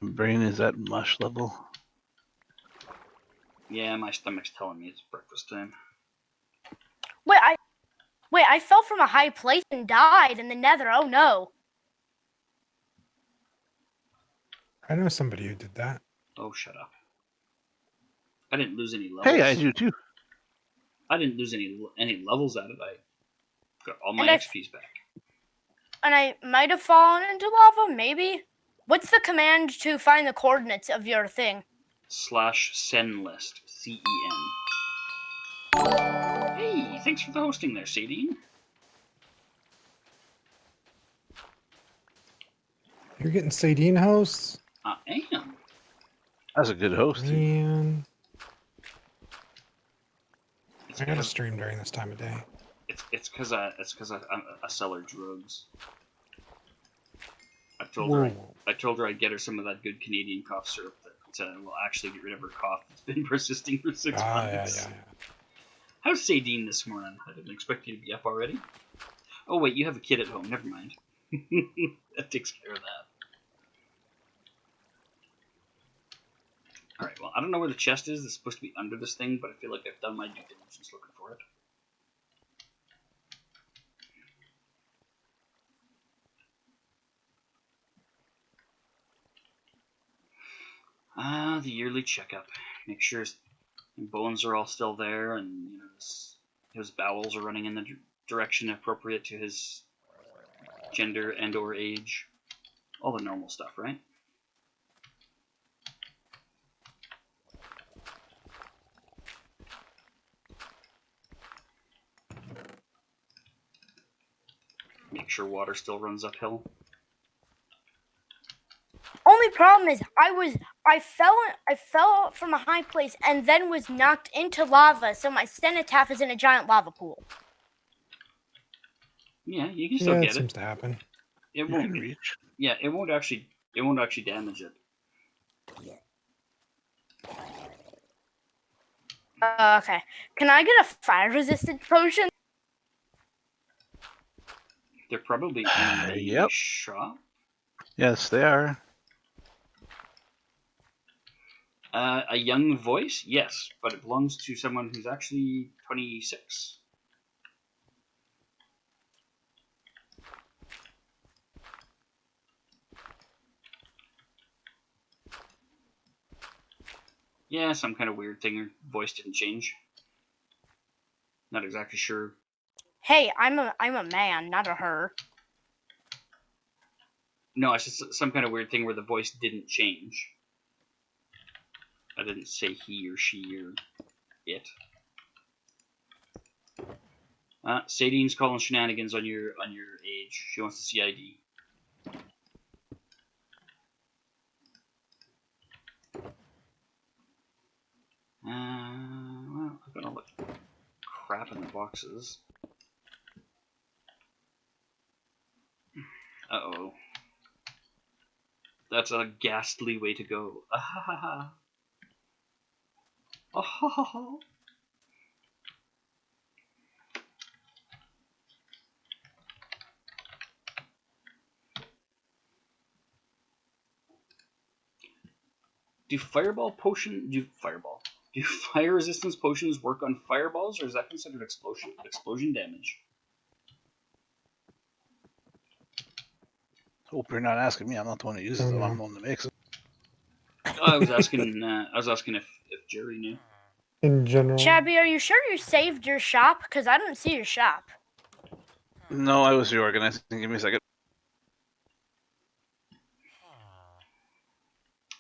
S5: Brain is at mush level.
S1: Yeah, my stomach's telling me it's breakfast time.
S4: Wait, I fell from a high place and died in the nether. Oh no.
S3: I know somebody who did that.
S1: Oh, shut up. I didn't lose any levels.
S5: Hey, I do too.
S1: I didn't lose any levels out of it. I got all my
S4: And
S1: XPs back.
S4: And I might have fallen into lava, maybe? What's the command to find the coordinates of your thing?
S1: /senlist. CEN. Hey, thanks for the hosting there, Sadine.
S3: You're getting Sadine hosts?
S1: I am.
S5: That's a good host. Too.
S3: Man.
S1: It's
S3: I gotta
S1: 'cause-
S3: stream during this time of day.
S1: It's because I sell her drugs. I told her I'd get her some of that good Canadian cough syrup that will actually get rid of her cough that's been persisting for 6 months.
S3: Yeah.
S1: How's Sadine this morning? I didn't expect you to be up already. Oh wait, you have a kid at home. Never mind. That takes care of that. Alright, well, I don't know where the chest is. It's supposed to be under this thing, but I feel like I've done my due diligence looking for it. The yearly checkup. Make sure his bones are all still there, and his bowels are running in the direction appropriate to his gender and/or age. All the normal stuff, right? Make sure water still runs uphill.
S4: Only problem is I fell from a high place and then was knocked into lava, so my cenotaph is in a giant lava pool.
S1: Yeah, you can still
S3: Yeah, it
S1: get
S3: seems
S1: it.
S3: to happen.
S1: It
S5: You
S1: won't.
S5: can reach.
S1: Yeah, it won't actually damage it.
S4: Okay. Can I get a fire-resistant potion?
S1: They're probably in the
S5: Yep.
S1: shop.
S5: Yes, they are.
S1: A young voice, yes, but it belongs to someone who's actually 26. Yeah, some kind of weird thing. Her voice didn't change. Not exactly sure.
S4: Hey, I'm a man, not a her.
S1: No, it's just some kind of weird thing where the voice didn't change. I didn't say he or she or it. Sadine's calling shenanigans on your age. She wants to see ID. Well, I've got all the crap in the boxes. Uh-oh. That's a ghastly way to go. Ah-ha-ha-ha. Oh-ha-ha-ha. Do fire resistance potions work on fireballs, or is that considered explosion damage?
S5: Hope you're not asking me. I'm not the one who uses them. I'm the one that makes them.
S1: I was asking if Jerry knew.
S3: In general.
S4: Chabby, are you sure you saved your shop? Because I don't see your shop.
S5: No, I was reorganizing. Give me a second.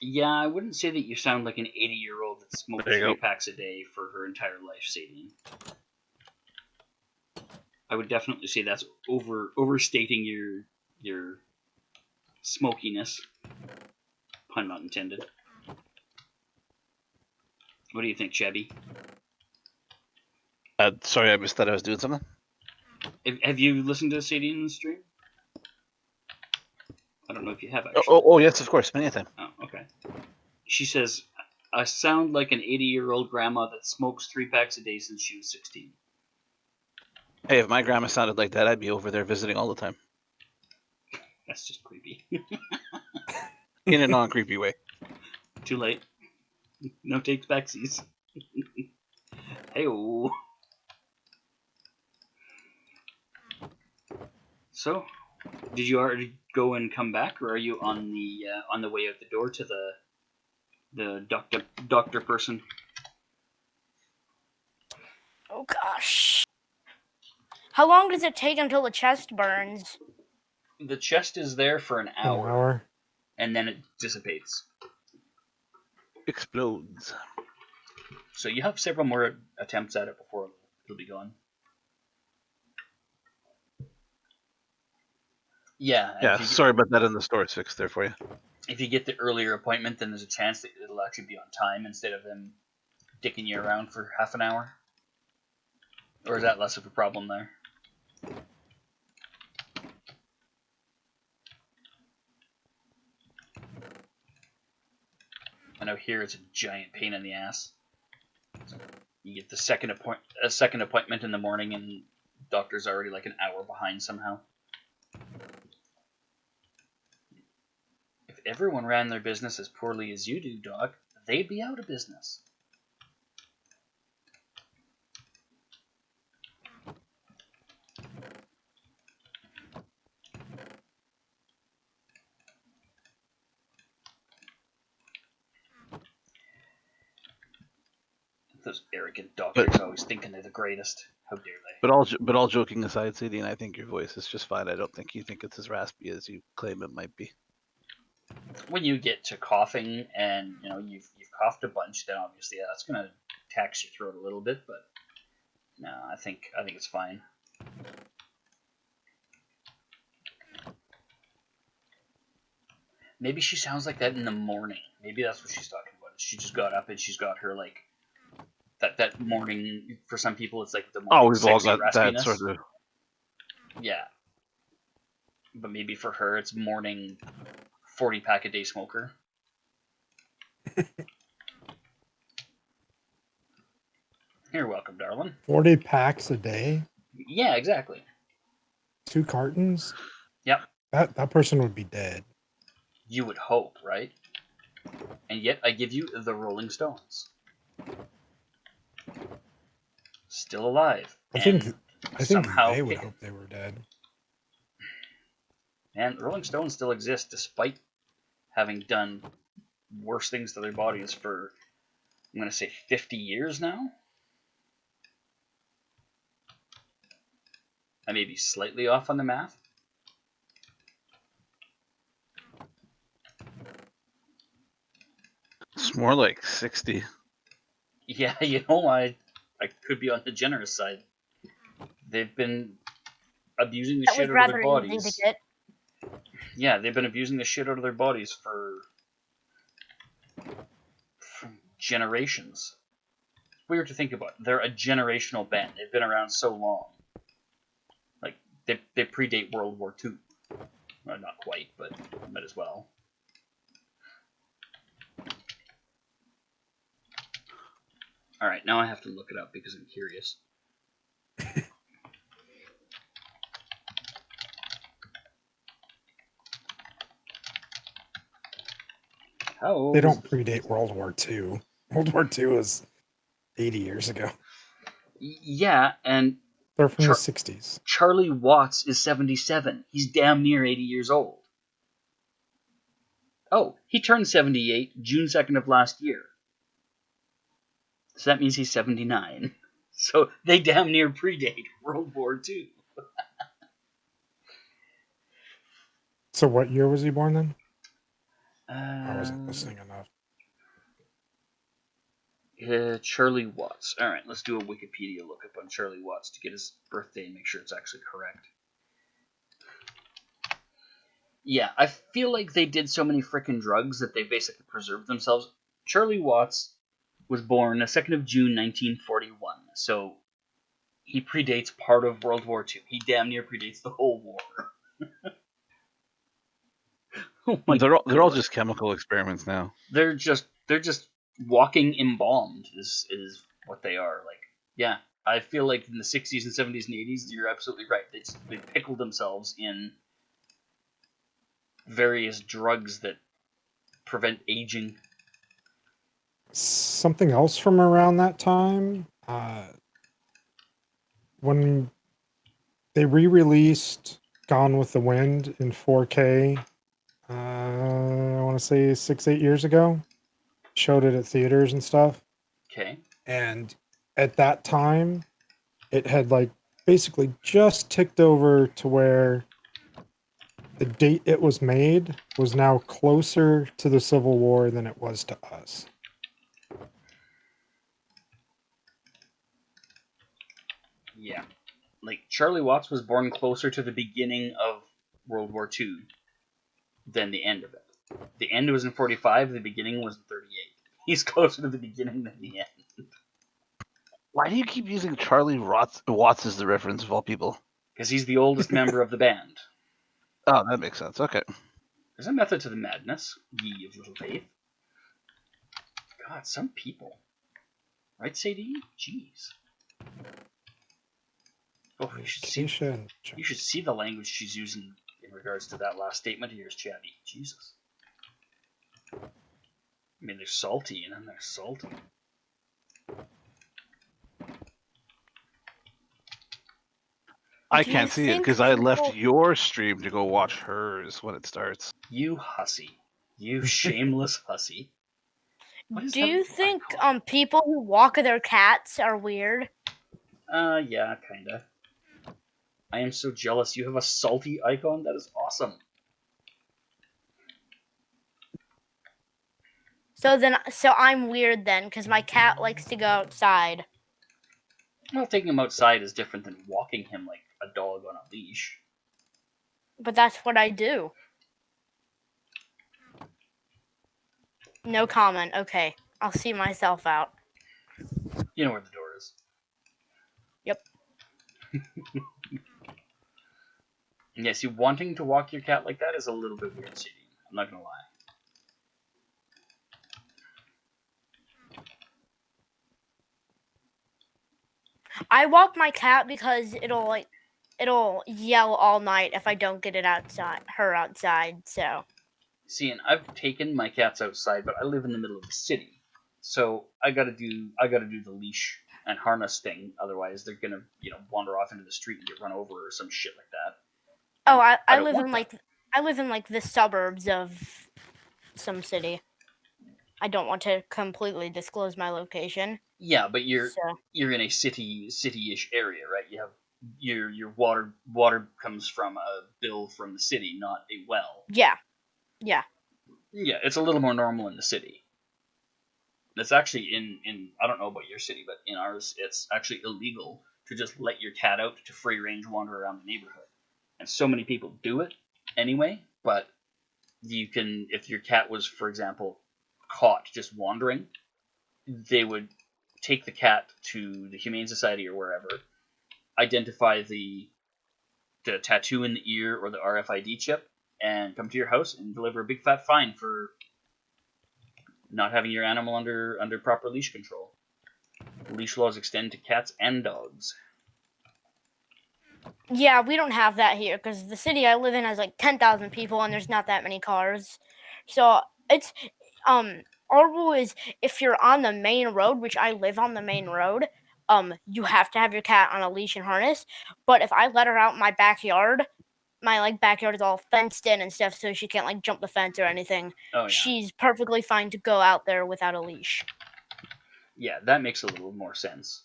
S1: Yeah, I wouldn't say that you sound like an 80-year-old that smoked
S5: There you
S1: 3
S5: go.
S1: packs a day for her entire life, Sadie. I would definitely say that's overstating your smokiness. Pun not intended. What do you think, Shabby?
S5: Sorry, I missed that. I was doing something.
S1: Have you listened to Sadie in the stream? I don't know if you have, actually.
S5: Oh, yes, of course. Many a time.
S1: Oh, okay. She says, I sound like an 80-year-old grandma that smokes 3 packs a day since she was 16.
S5: Hey, if my grandma sounded like that, I'd be over there visiting all the time.
S1: That's just creepy.
S5: In a non-creepy way.
S1: Too late. No takes backsies. Hey-oh. So, did you already go and come back, or are you on the way out the door to the doctor person?
S4: Oh gosh. How long does it take until the chest burns?
S1: The chest is there for an hour, and then it dissipates.
S5: Explodes.
S1: So you have several more attempts at it before it'll be gone. Yeah.
S5: Sorry about that in the store. It's fixed there for you.
S1: If you get the earlier appointment, then there's a chance that it'll actually be on time instead of them dicking you around for half an hour. Or is that less of a problem there? I know here it's a giant pain in the ass. You get the second appointment in the morning, and doctor's already like an hour behind somehow. If everyone ran their business as poorly as you do, Doc, they'd be out of business. Those arrogant doctors always thinking they're the greatest. How dare they?
S5: But all joking aside, CD, and I think your voice is just fine. I don't think you think it's as raspy as you claim it might be.
S1: When you get to coughing and you've coughed a bunch, then obviously that's gonna tax your throat a little bit. But no, I think it's fine. Maybe she sounds like that in the morning. Maybe that's what she's talking about. She just got up and she's got her like that morning. For some people, it's like the morning.
S5: Oh, we've all got
S1: raspiness.
S5: that sort of.
S1: Yeah, but maybe for her, it's morning 40-pack a day smoker. You're welcome, darling.
S3: 40 packs a day?
S1: Yeah, exactly.
S3: 2 cartons?
S1: Yep.
S3: That person would be dead.
S1: You would hope, right? And yet I give you the Rolling Stones. Still alive.
S3: I think
S1: somehow
S3: they would hope they were dead.
S1: And Rolling Stones still exist despite having done worse things to their bodies for, I'm going to say, 50 years now? I may be slightly off on the math.
S5: It's more like 60.
S1: Yeah, I could be on the generous side. They've been abusing the
S4: That
S1: shit
S4: was
S1: out of their
S4: rather easy
S1: bodies.
S4: to get.
S1: Yeah, they've been abusing the shit out of their bodies for generations. It's weird to think about. They're a generational band. They've been around so long. Like, they predate World War II. Well, not quite, but might as well. Alright, now I have to look it up because I'm curious. How
S3: They don't predate World War II. World War II was 80 years ago.
S1: Yeah, and
S3: They're from the 60s.
S1: Charlie Watts is 77. He's damn near 80 years old. Oh, he turned 78 June 2nd of last year. So that means he's 79. So they damn near predate World War II.
S3: So what year was he born then? I
S1: Uh,
S3: wasn't listening enough.
S1: Charlie Watts. Alright, let's do a Wikipedia lookup on Charlie Watts to get his birthday and make sure it's actually correct. Yeah, I feel like they did so many frickin' drugs that they basically preserved themselves. Charlie Watts was born the 2nd of June 1941, so he predates part of World War II. He damn near predates the whole war. Oh my
S5: They're all
S1: God.
S5: just chemical experiments now.
S1: They're just walking embalmed is what they are. Like, yeah, I feel like in the 60s and 70s and 80s, you're absolutely right. They pickled themselves in various drugs that prevent aging.
S3: Something else from around that time, when they re-released Gone with the Wind in 4K, I want to say 6-8 years ago, showed it at theaters and stuff.
S1: Okay.
S3: And at that time, it had like basically just ticked over to where the date it was made was now closer to the Civil War than it was to us.
S1: Yeah. Like, Charlie Watts was born closer to the beginning of World War II than the end of it. The end was in 45, the beginning was in 38. He's closer to the beginning than the end.
S5: Why do you keep using Charlie Watts as the reference of all people?
S1: Because he's the oldest member of the band.
S5: Oh, that makes sense. Okay.
S1: There's a method to the madness, ye of little faith. God, some people. Right, Sadie? Jeez. Oh, you should see the language she's using in regards to that last statement of yours, Chatty. Jesus. I mean, they're salty, and then they're salty.
S5: I
S4: Do you
S5: can't see it
S4: think
S5: because I left
S4: people-
S5: your stream to go watch hers when it starts.
S1: You hussy. You shameless hussy. What is
S4: Do
S1: that
S4: you
S1: little
S4: think
S1: icon?
S4: people who walk their cats are weird?
S1: Yeah, kinda. I am so jealous. You have a salty icon? That is awesome.
S4: So I'm weird then, because my cat likes to go outside.
S1: Well, taking him outside is different than walking him like a dog on a leash.
S4: But that's what I do. No comment. Okay. I'll see myself out.
S1: You know where the door is.
S4: Yep.
S1: Yeah, see, wanting to walk your cat like that is a little bit weird, CD. I'm not gonna lie.
S4: I walk my cat because it'll yell all night if I don't get her outside. So
S1: See, and I've taken my cats outside, but I live in the middle of the city, so I gotta do the leash and harness thing. Otherwise, they're gonna wander off into the street and get run over or some shit like that.
S4: oh,
S1: I
S4: I
S1: don't
S4: live
S1: want
S4: in
S1: that.
S4: I live in like the suburbs of some city. I don't want to completely disclose my location.
S1: Yeah, but you're
S4: So
S1: in a city-ish area, right? You have your water comes from a bill from the city, not a well.
S4: yeah.
S1: Yeah, it's a little more normal in the city. It's actually in I don't know about your city, but in ours, it's actually illegal to just let your cat out to free range wander around the neighborhood. And so many people do it anyway, but you can, if your cat was, for example, caught just wandering, they would take the cat to the Humane Society or wherever, identify the tattoo in the ear or the RFID chip, and come to your house and deliver a big fat fine for not having your animal under proper leash control. Leash laws extend to cats and dogs.
S4: Yeah, we don't have that here because the city I live in has like 10,000 people and there's not that many cars. So it's our rule is if you're on the main road, which I live on the main road, you have to have your cat on a leash and harness. But if I let her out in my backyard, my backyard is all fenced in and stuff, so she can't jump the fence or anything.
S1: Oh yeah.
S4: She's perfectly fine to go out there without a leash.
S1: Yeah, that makes a little more sense.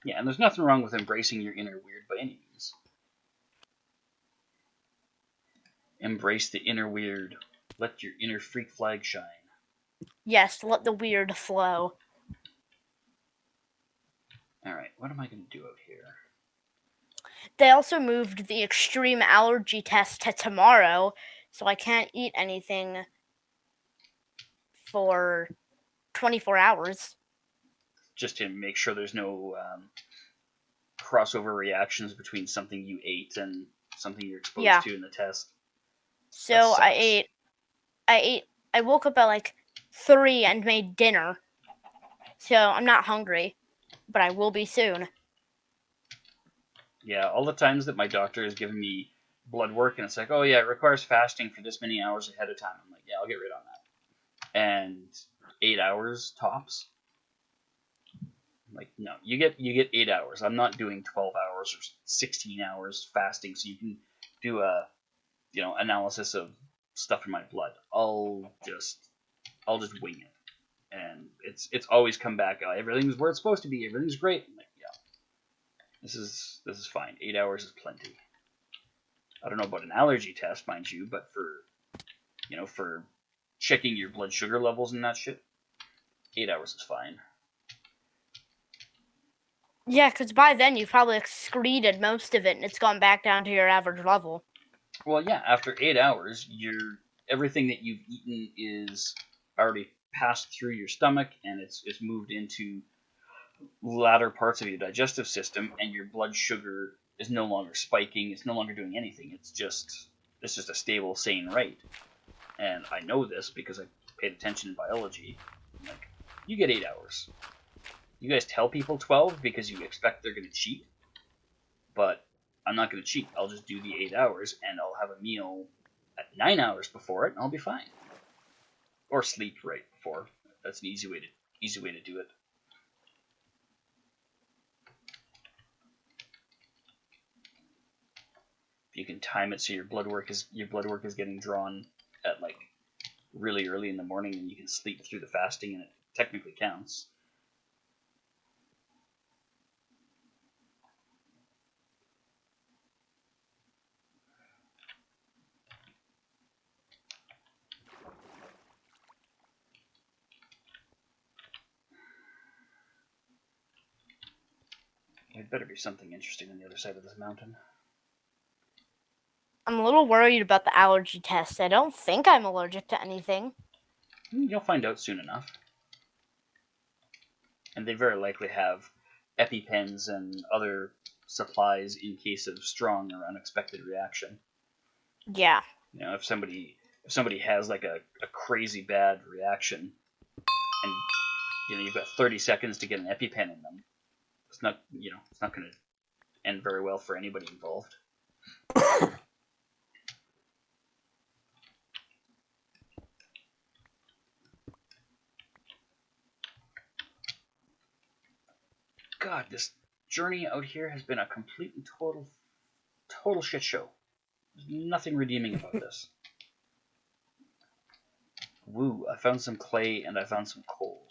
S1: Yeah, and there's nothing wrong with embracing your inner weird by any means. Embrace the inner weird. Let your inner freak flag shine.
S4: Yes, let the weird flow.
S1: Alright, what am I going to do out here?
S4: They also moved the extreme allergy test to tomorrow, so I can't eat anything for 24 hours.
S1: Just to make sure there's no crossover reactions between something you ate and something you're exposed to in the test.
S4: So I woke up at 3 and made dinner. So I'm not hungry, but I will be soon.
S1: Yeah, all the times that my doctor has given me blood work and it's like, oh yeah, it requires fasting for this many hours ahead of time. I'm like, yeah, I'll get right on that. And 8 hours tops. I'm like, no, you get 8 hours. I'm not doing 12 hours or 16 hours fasting so you can do a analysis of stuff in my blood. I'll just wing it. And it's always come back, everything's where it's supposed to be, everything's great. I'm like, yeah. This is fine. 8 hours is plenty. I don't know about an allergy test, mind you, but for checking your blood sugar levels and that shit, 8 hours is fine.
S4: Yeah, because by then you've probably excreted most of it and it's gone back down to your average level.
S1: Well, yeah, after 8 hours, everything that you've eaten is already passed through your stomach and it's moved into latter parts of your digestive system, and your blood sugar is no longer spiking. It's no longer doing anything. It's just a stable, sane rate. And I know this because I paid attention in biology. I'm like, you get 8 hours. You guys tell people 12 because you expect they're going to cheat, but I'm not going to cheat. I'll just do the 8 hours, and I'll have a meal at 9 hours before it, and I'll be fine. or sleep right before. That's an easy way to do it. You can time it so your blood work is getting drawn at like really early in the morning, and you can sleep through the fasting, and it technically counts. There'd better be something interesting on the other side of this mountain.
S4: I'm a little worried about the allergy test. I don't think I'm allergic to anything.
S1: You'll find out soon enough. And they very likely have EpiPens and other supplies in case of strong or unexpected reaction.
S4: Yeah.
S1: You know, if somebody has like a crazy bad reaction, and you've got 30 seconds to get an EpiPen in them, it's not going to end very well for anybody involved. God, this journey out here has been a complete and total shit show. There's nothing redeeming about this. Woo, I found some clay and I found some coal.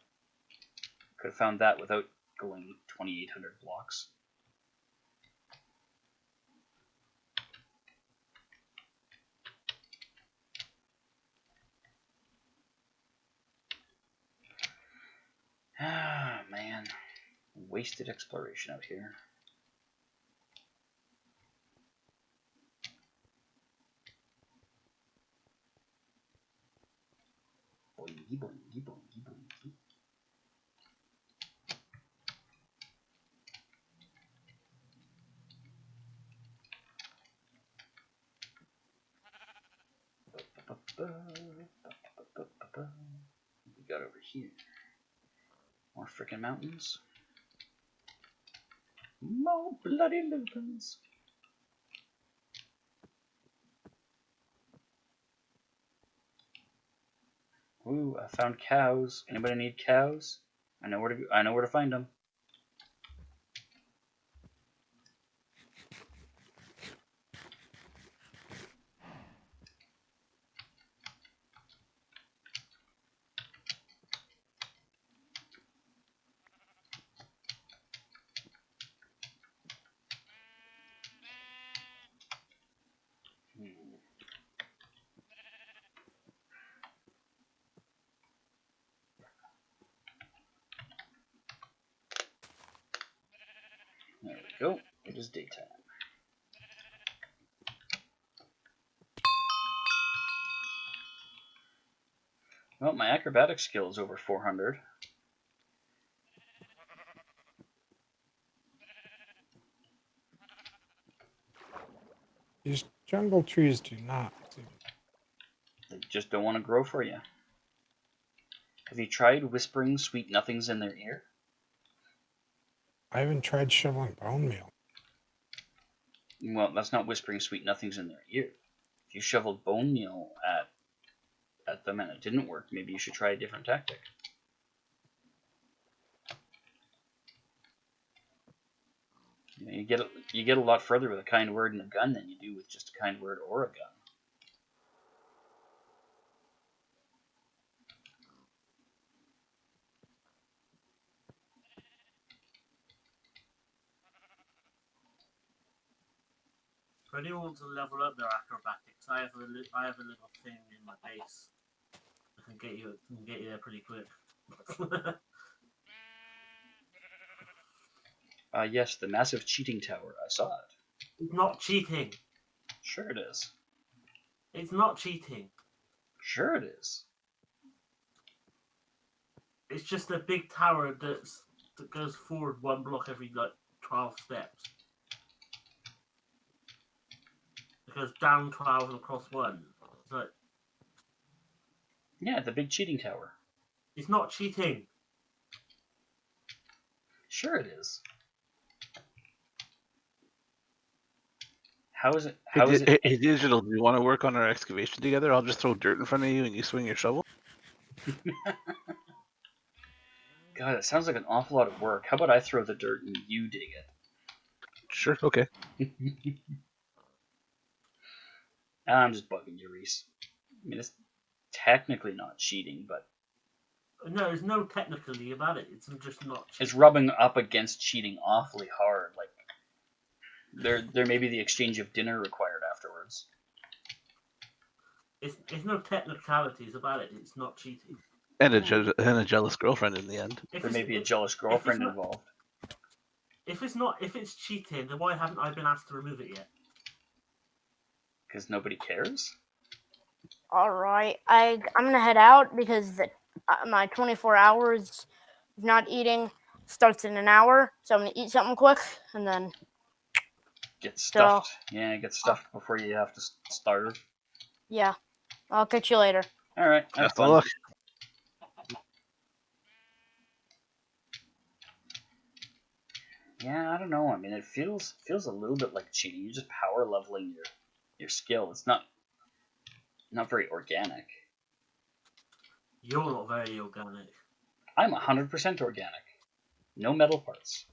S1: Could have found that without going 2,800 blocks. Ah, man. Wasted exploration out here. Boingy, boingy, boingy, boingy. What we got over here? More frickin' mountains. More bloody lupins. Ooh, I found cows. Anybody need cows? I know where to find them. There we go. It is daytime. Well, my acrobatic skill is over 400.
S3: These jungle trees do not.
S1: They just don't want to grow for you. Have you tried whispering sweet nothings in their ear?
S3: I haven't tried shoveling bone meal.
S1: Well, that's not whispering sweet nothings in their ear. If you shoveled bone meal at them and it didn't work, maybe you should try a different tactic. You get a lot further with a kind word and a gun than you do with just a kind word or a gun.
S6: For anyone who wants to level up their acrobatics, I have a little thing in my base. I can get you there pretty quick.
S1: Yes, the massive cheating tower. I saw it.
S6: It's not cheating.
S1: Sure it is.
S6: It's not cheating.
S1: Sure it is.
S6: It's just a big tower that goes forward one block every 12 steps. It goes down 12 and across 1. It's like,
S1: Yeah, the big cheating tower.
S6: it's not cheating.
S1: Sure it is. How is it?
S5: Hey, Digital, do you want to work on our excavation together? I'll just throw dirt in front of you and you swing your shovel.
S1: God, it sounds like an awful lot of work. How about I throw the dirt and you dig
S5: Sure. Okay.
S1: it? I'm just bugging you, Reese. I mean, it's technically not cheating, but
S6: No, there's no technically about it. It's just not.
S1: it's rubbing up against cheating awfully hard. Like there may be the exchange of dinner required afterwards.
S6: It's no technicalities about it. It's not cheating.
S5: And a jealous girlfriend in the end.
S6: If
S1: There may
S6: it's,
S1: be a
S6: if,
S1: jealous girlfriend
S6: not-
S1: involved.
S6: if it's cheating, then why haven't I been asked to remove it yet?
S1: Because nobody cares?
S4: All right, I'm gonna head out because my 24 hours of not eating starts in an hour. So I'm gonna eat something quick and then.
S1: Get stuffed. Yeah, get stuffed before you have to starve.
S4: Yeah, I'll catch you later.
S1: Alright, have
S5: Best of
S1: fun.
S5: luck.
S1: Yeah, I don't know. I mean, it feels a little bit like cheating. You're just power leveling your skill. It's not very organic.
S6: You're not very organic.
S1: I'm 100% organic. No metal parts.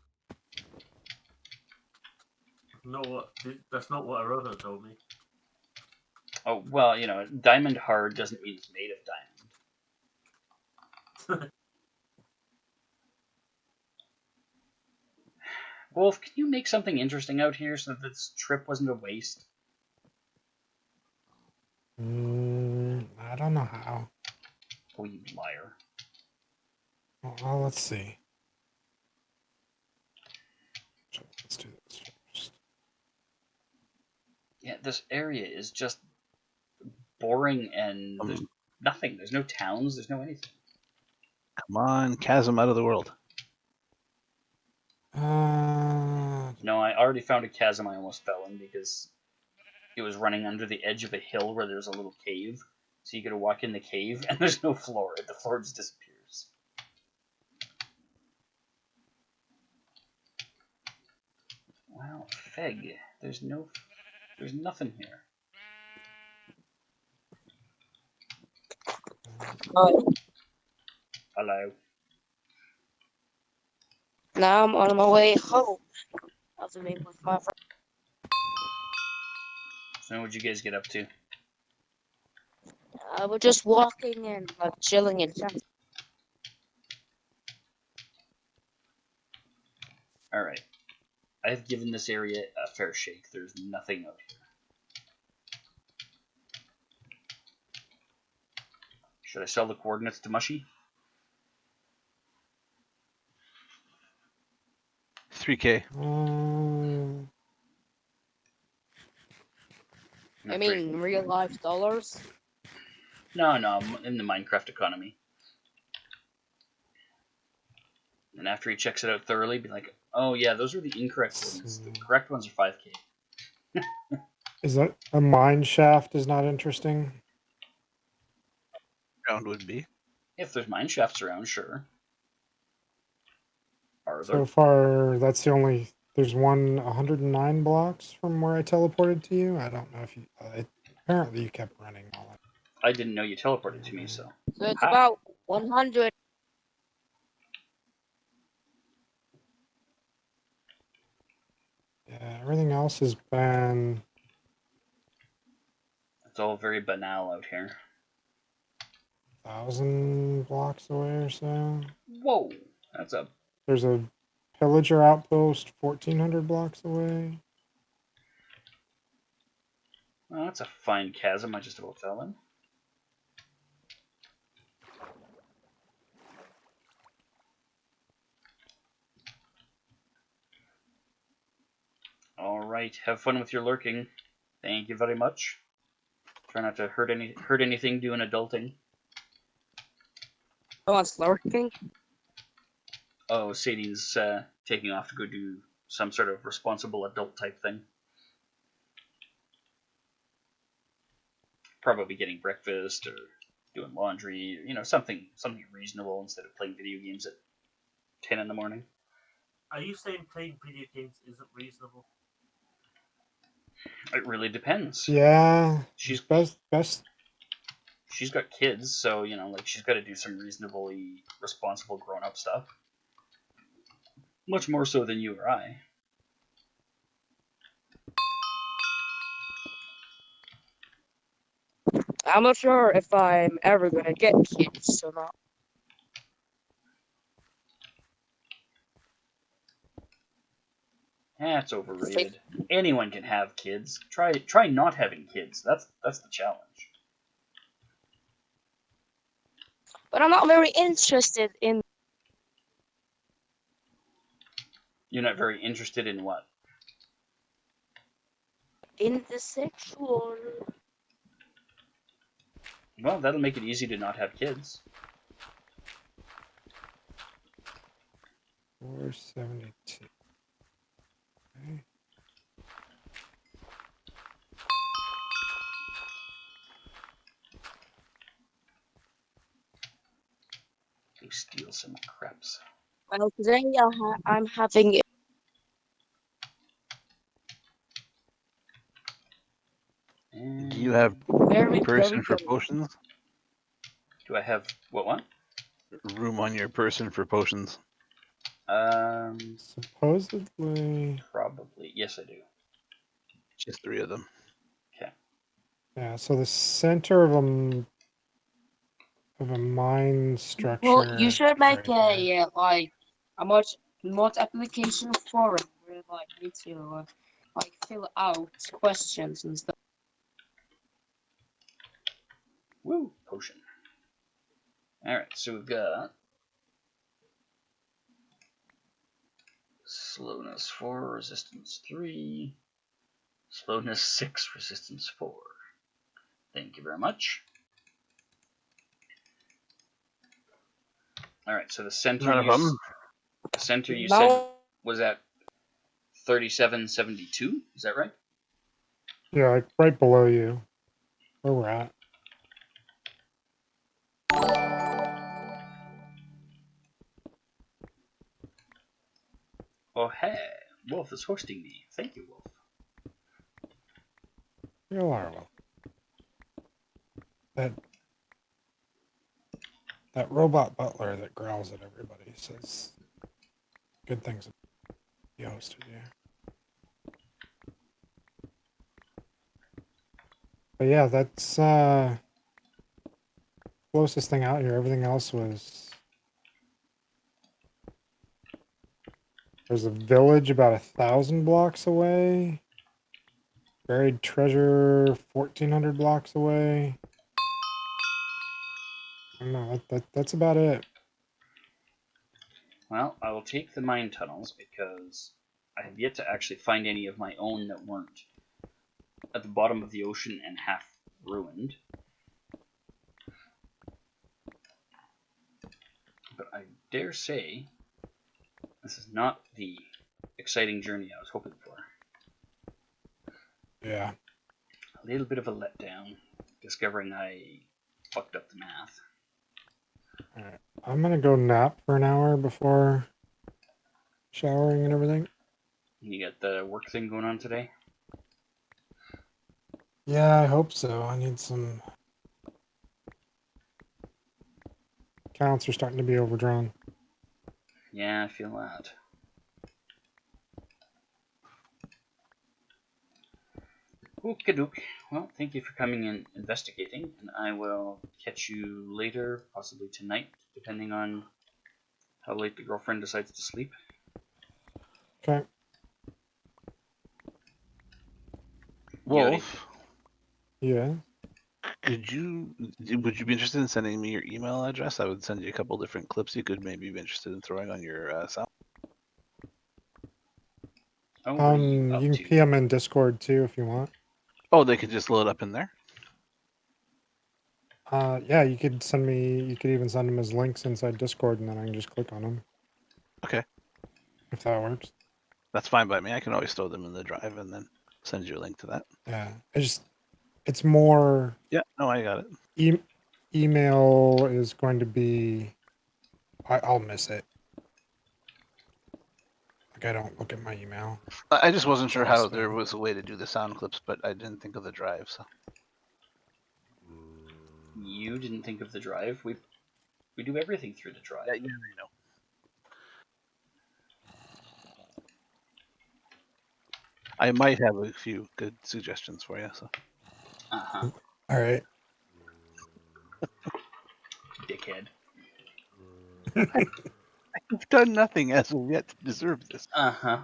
S6: That's not what Aroha told me.
S1: Oh, well, diamond hard doesn't mean it's made of diamond. Wolf, can you make something interesting out here so that this trip wasn't a waste?
S3: I don't know how.
S1: Oh, you liar.
S3: Well, let's see. So let's do this first.
S1: Yeah, this area is just boring and there's nothing. There's no towns, there's no anything.
S5: Come on, chasm out of the world.
S1: No, I already found a chasm I almost fell in because it was running under the edge of a hill where there's a little cave. So you gotta walk in the cave and there's no floor. The floor just disappears. Wow, Feg. There's nothing here. Hello.
S7: Now I'm on my way home. I'll meet with my friend.
S1: So what'd you guys get up to?
S7: We're just walking and chilling in town.
S1: Alright. I've given this area a fair shake. There's nothing out here. Should I sell the coordinates to Mushy?
S5: 3K.
S7: I mean, real life dollars.
S1: No, in the Minecraft economy. And after he checks it out thoroughly, be like, oh yeah, those are the incorrect coordinates. The correct ones are 5K.
S3: Is that a mine shaft is not interesting?
S5: Round would be.
S1: If there's mine shafts around, sure. Are there?
S3: So far, that's the only. There's 109 blocks from where I teleported to you. I don't know if you. Apparently, you kept running all that.
S1: I didn't know you teleported to me, so.
S7: So it's
S1: Hi.
S7: about 100.
S3: Yeah, everything else has been.
S1: It's all very banal out here.
S3: 1,000 blocks away or so.
S1: Whoa!
S3: There's a pillager outpost 1,400 blocks away.
S1: Well, that's a fine chasm I just about fell in. Alright, have fun with your lurking. Thank you very much. Try not to hurt anything doing adulting.
S7: Oh, it's lurking.
S1: Oh, Sadie's taking off to go do some sort of responsible adult type thing. Probably getting breakfast or doing laundry, something reasonable instead of playing video games at 10 in the morning.
S6: Are you saying playing video games isn't reasonable?
S1: It really depends.
S3: Yeah,
S1: She's
S3: best
S1: she's got kids, so like she's got to do some reasonably responsible grown-up stuff. Much more so than you or I.
S7: I'm not sure if I'm ever gonna get kids or not.
S1: It's overrated. Anyone can have kids. Try not having kids. That's the challenge.
S7: But I'm not very interested in
S1: You're not very interested in what?
S7: the sexual.
S1: Well, that'll make it easy to not have kids.
S3: 472. Okay.
S1: Go steal some crepes.
S7: Well, today I'm having.
S1: And
S5: Do you have
S7: Very,
S5: person
S7: very
S5: for
S7: good.
S5: potions?
S1: do I have what?
S5: Room on your person for potions?
S3: Supposedly,
S1: Probably. Yes, I do.
S5: Just 3 of them.
S3: yeah. So the center of a mine structure.
S7: Well, you should
S3: is
S7: make
S3: right there.
S7: a mod application forum where like need to fill out questions and stuff.
S1: Woo! Potion. Alright, so we've got slowness 4, resistance 3, slowness 6, resistance 4. Thank you very much. Alright, so the center
S5: Not a problem.
S1: you
S7: Now-
S1: said was at 3772, is that right?
S3: Yeah, like right below you, where we're at.
S1: Oh hey, Wolf is hosting me. Thank you, Wolf.
S3: You are well. That robot butler that growls at everybody says good things about he hosted you. But yeah, that's closest thing out here. Everything else was. There's a village about 1,000 blocks away. Buried treasure 1,400 blocks away. I don't know. That's about it.
S1: Well, I will take the mine tunnels because I have yet to actually find any of my own that weren't at the bottom of the ocean and half ruined. But I dare say this is not the exciting journey I was hoping for.
S3: Yeah.
S1: A little bit of a letdown, discovering I fucked up the math.
S3: Alright. I'm gonna go nap for an hour before showering and everything.
S1: You got the work thing going on today?
S3: Yeah, I hope so. I need some. Accounts are starting to be overdrawn.
S1: Yeah, I feel that. Okie doke. Well, thank you for coming and investigating, and I will catch you later, possibly tonight, depending on how late the girlfriend decides to sleep.
S3: Okay.
S5: Wolf,
S3: Yeah.
S5: would you be interested in sending me your email address? I would send you a couple different clips you could maybe be interested in throwing on your sound.
S1: Oh, what are you up
S3: You can
S1: to?
S3: PM in Discord too if you want.
S5: Oh, they could just load up in there?
S3: Yeah, you could send me. You could even send them as links inside Discord, and then I can just click on them.
S5: Okay.
S3: If that works.
S5: That's fine by me. I can always throw them in the drive and then send you a link to that.
S3: Yeah. It's more.
S5: Yeah, no, I got it.
S3: Email is going to be. I'll miss it. Like I don't look at my email.
S5: I just wasn't sure
S3: It's all
S5: how there
S3: spam.
S5: was a way to do the sound clips, but I didn't think of the drive, so.
S1: You didn't think of the drive. We do everything through the drive.
S5: Yeah, I know. I might have a few good suggestions for you. So.
S1: Uh-huh.
S3: All right.
S1: Dickhead.
S5: You've done nothing as of yet to deserve this.
S1: Uh-huh.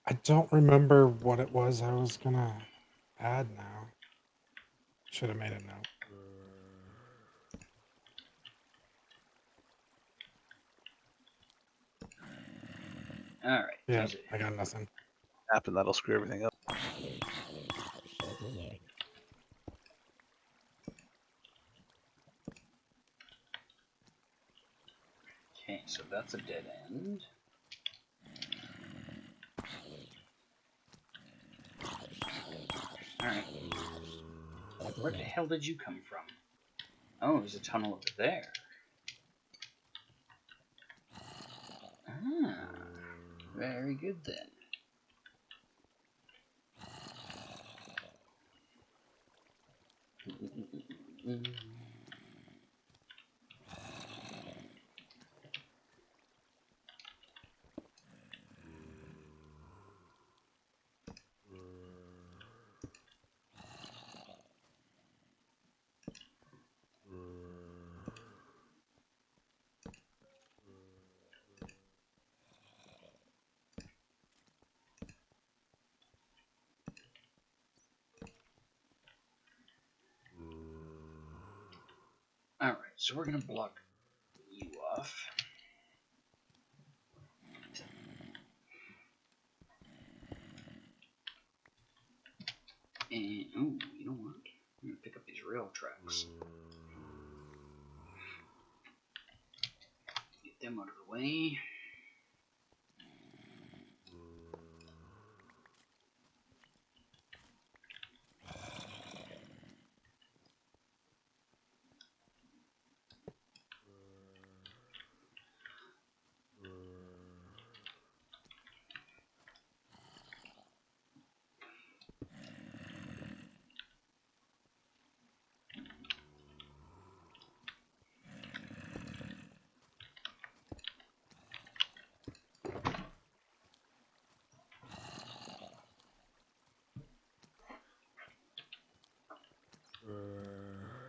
S3: I don't remember what it was I was gonna add now. Should have made a note.
S1: Alright.
S3: Yeah, I got nothing.
S5: Happen that'll screw everything up.
S1: Okay, so that's a dead end. Alright. Where the hell did you come from? Oh, there's a tunnel over there. Ah, very good then. Alright, so we're gonna block you off. And, oh, you know what? I'm gonna pick up these rail tracks. Get them out of the way.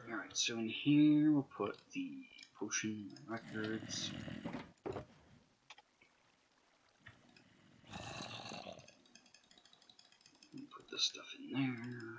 S1: Alright, so in here we'll put the potion records. Put this stuff in there.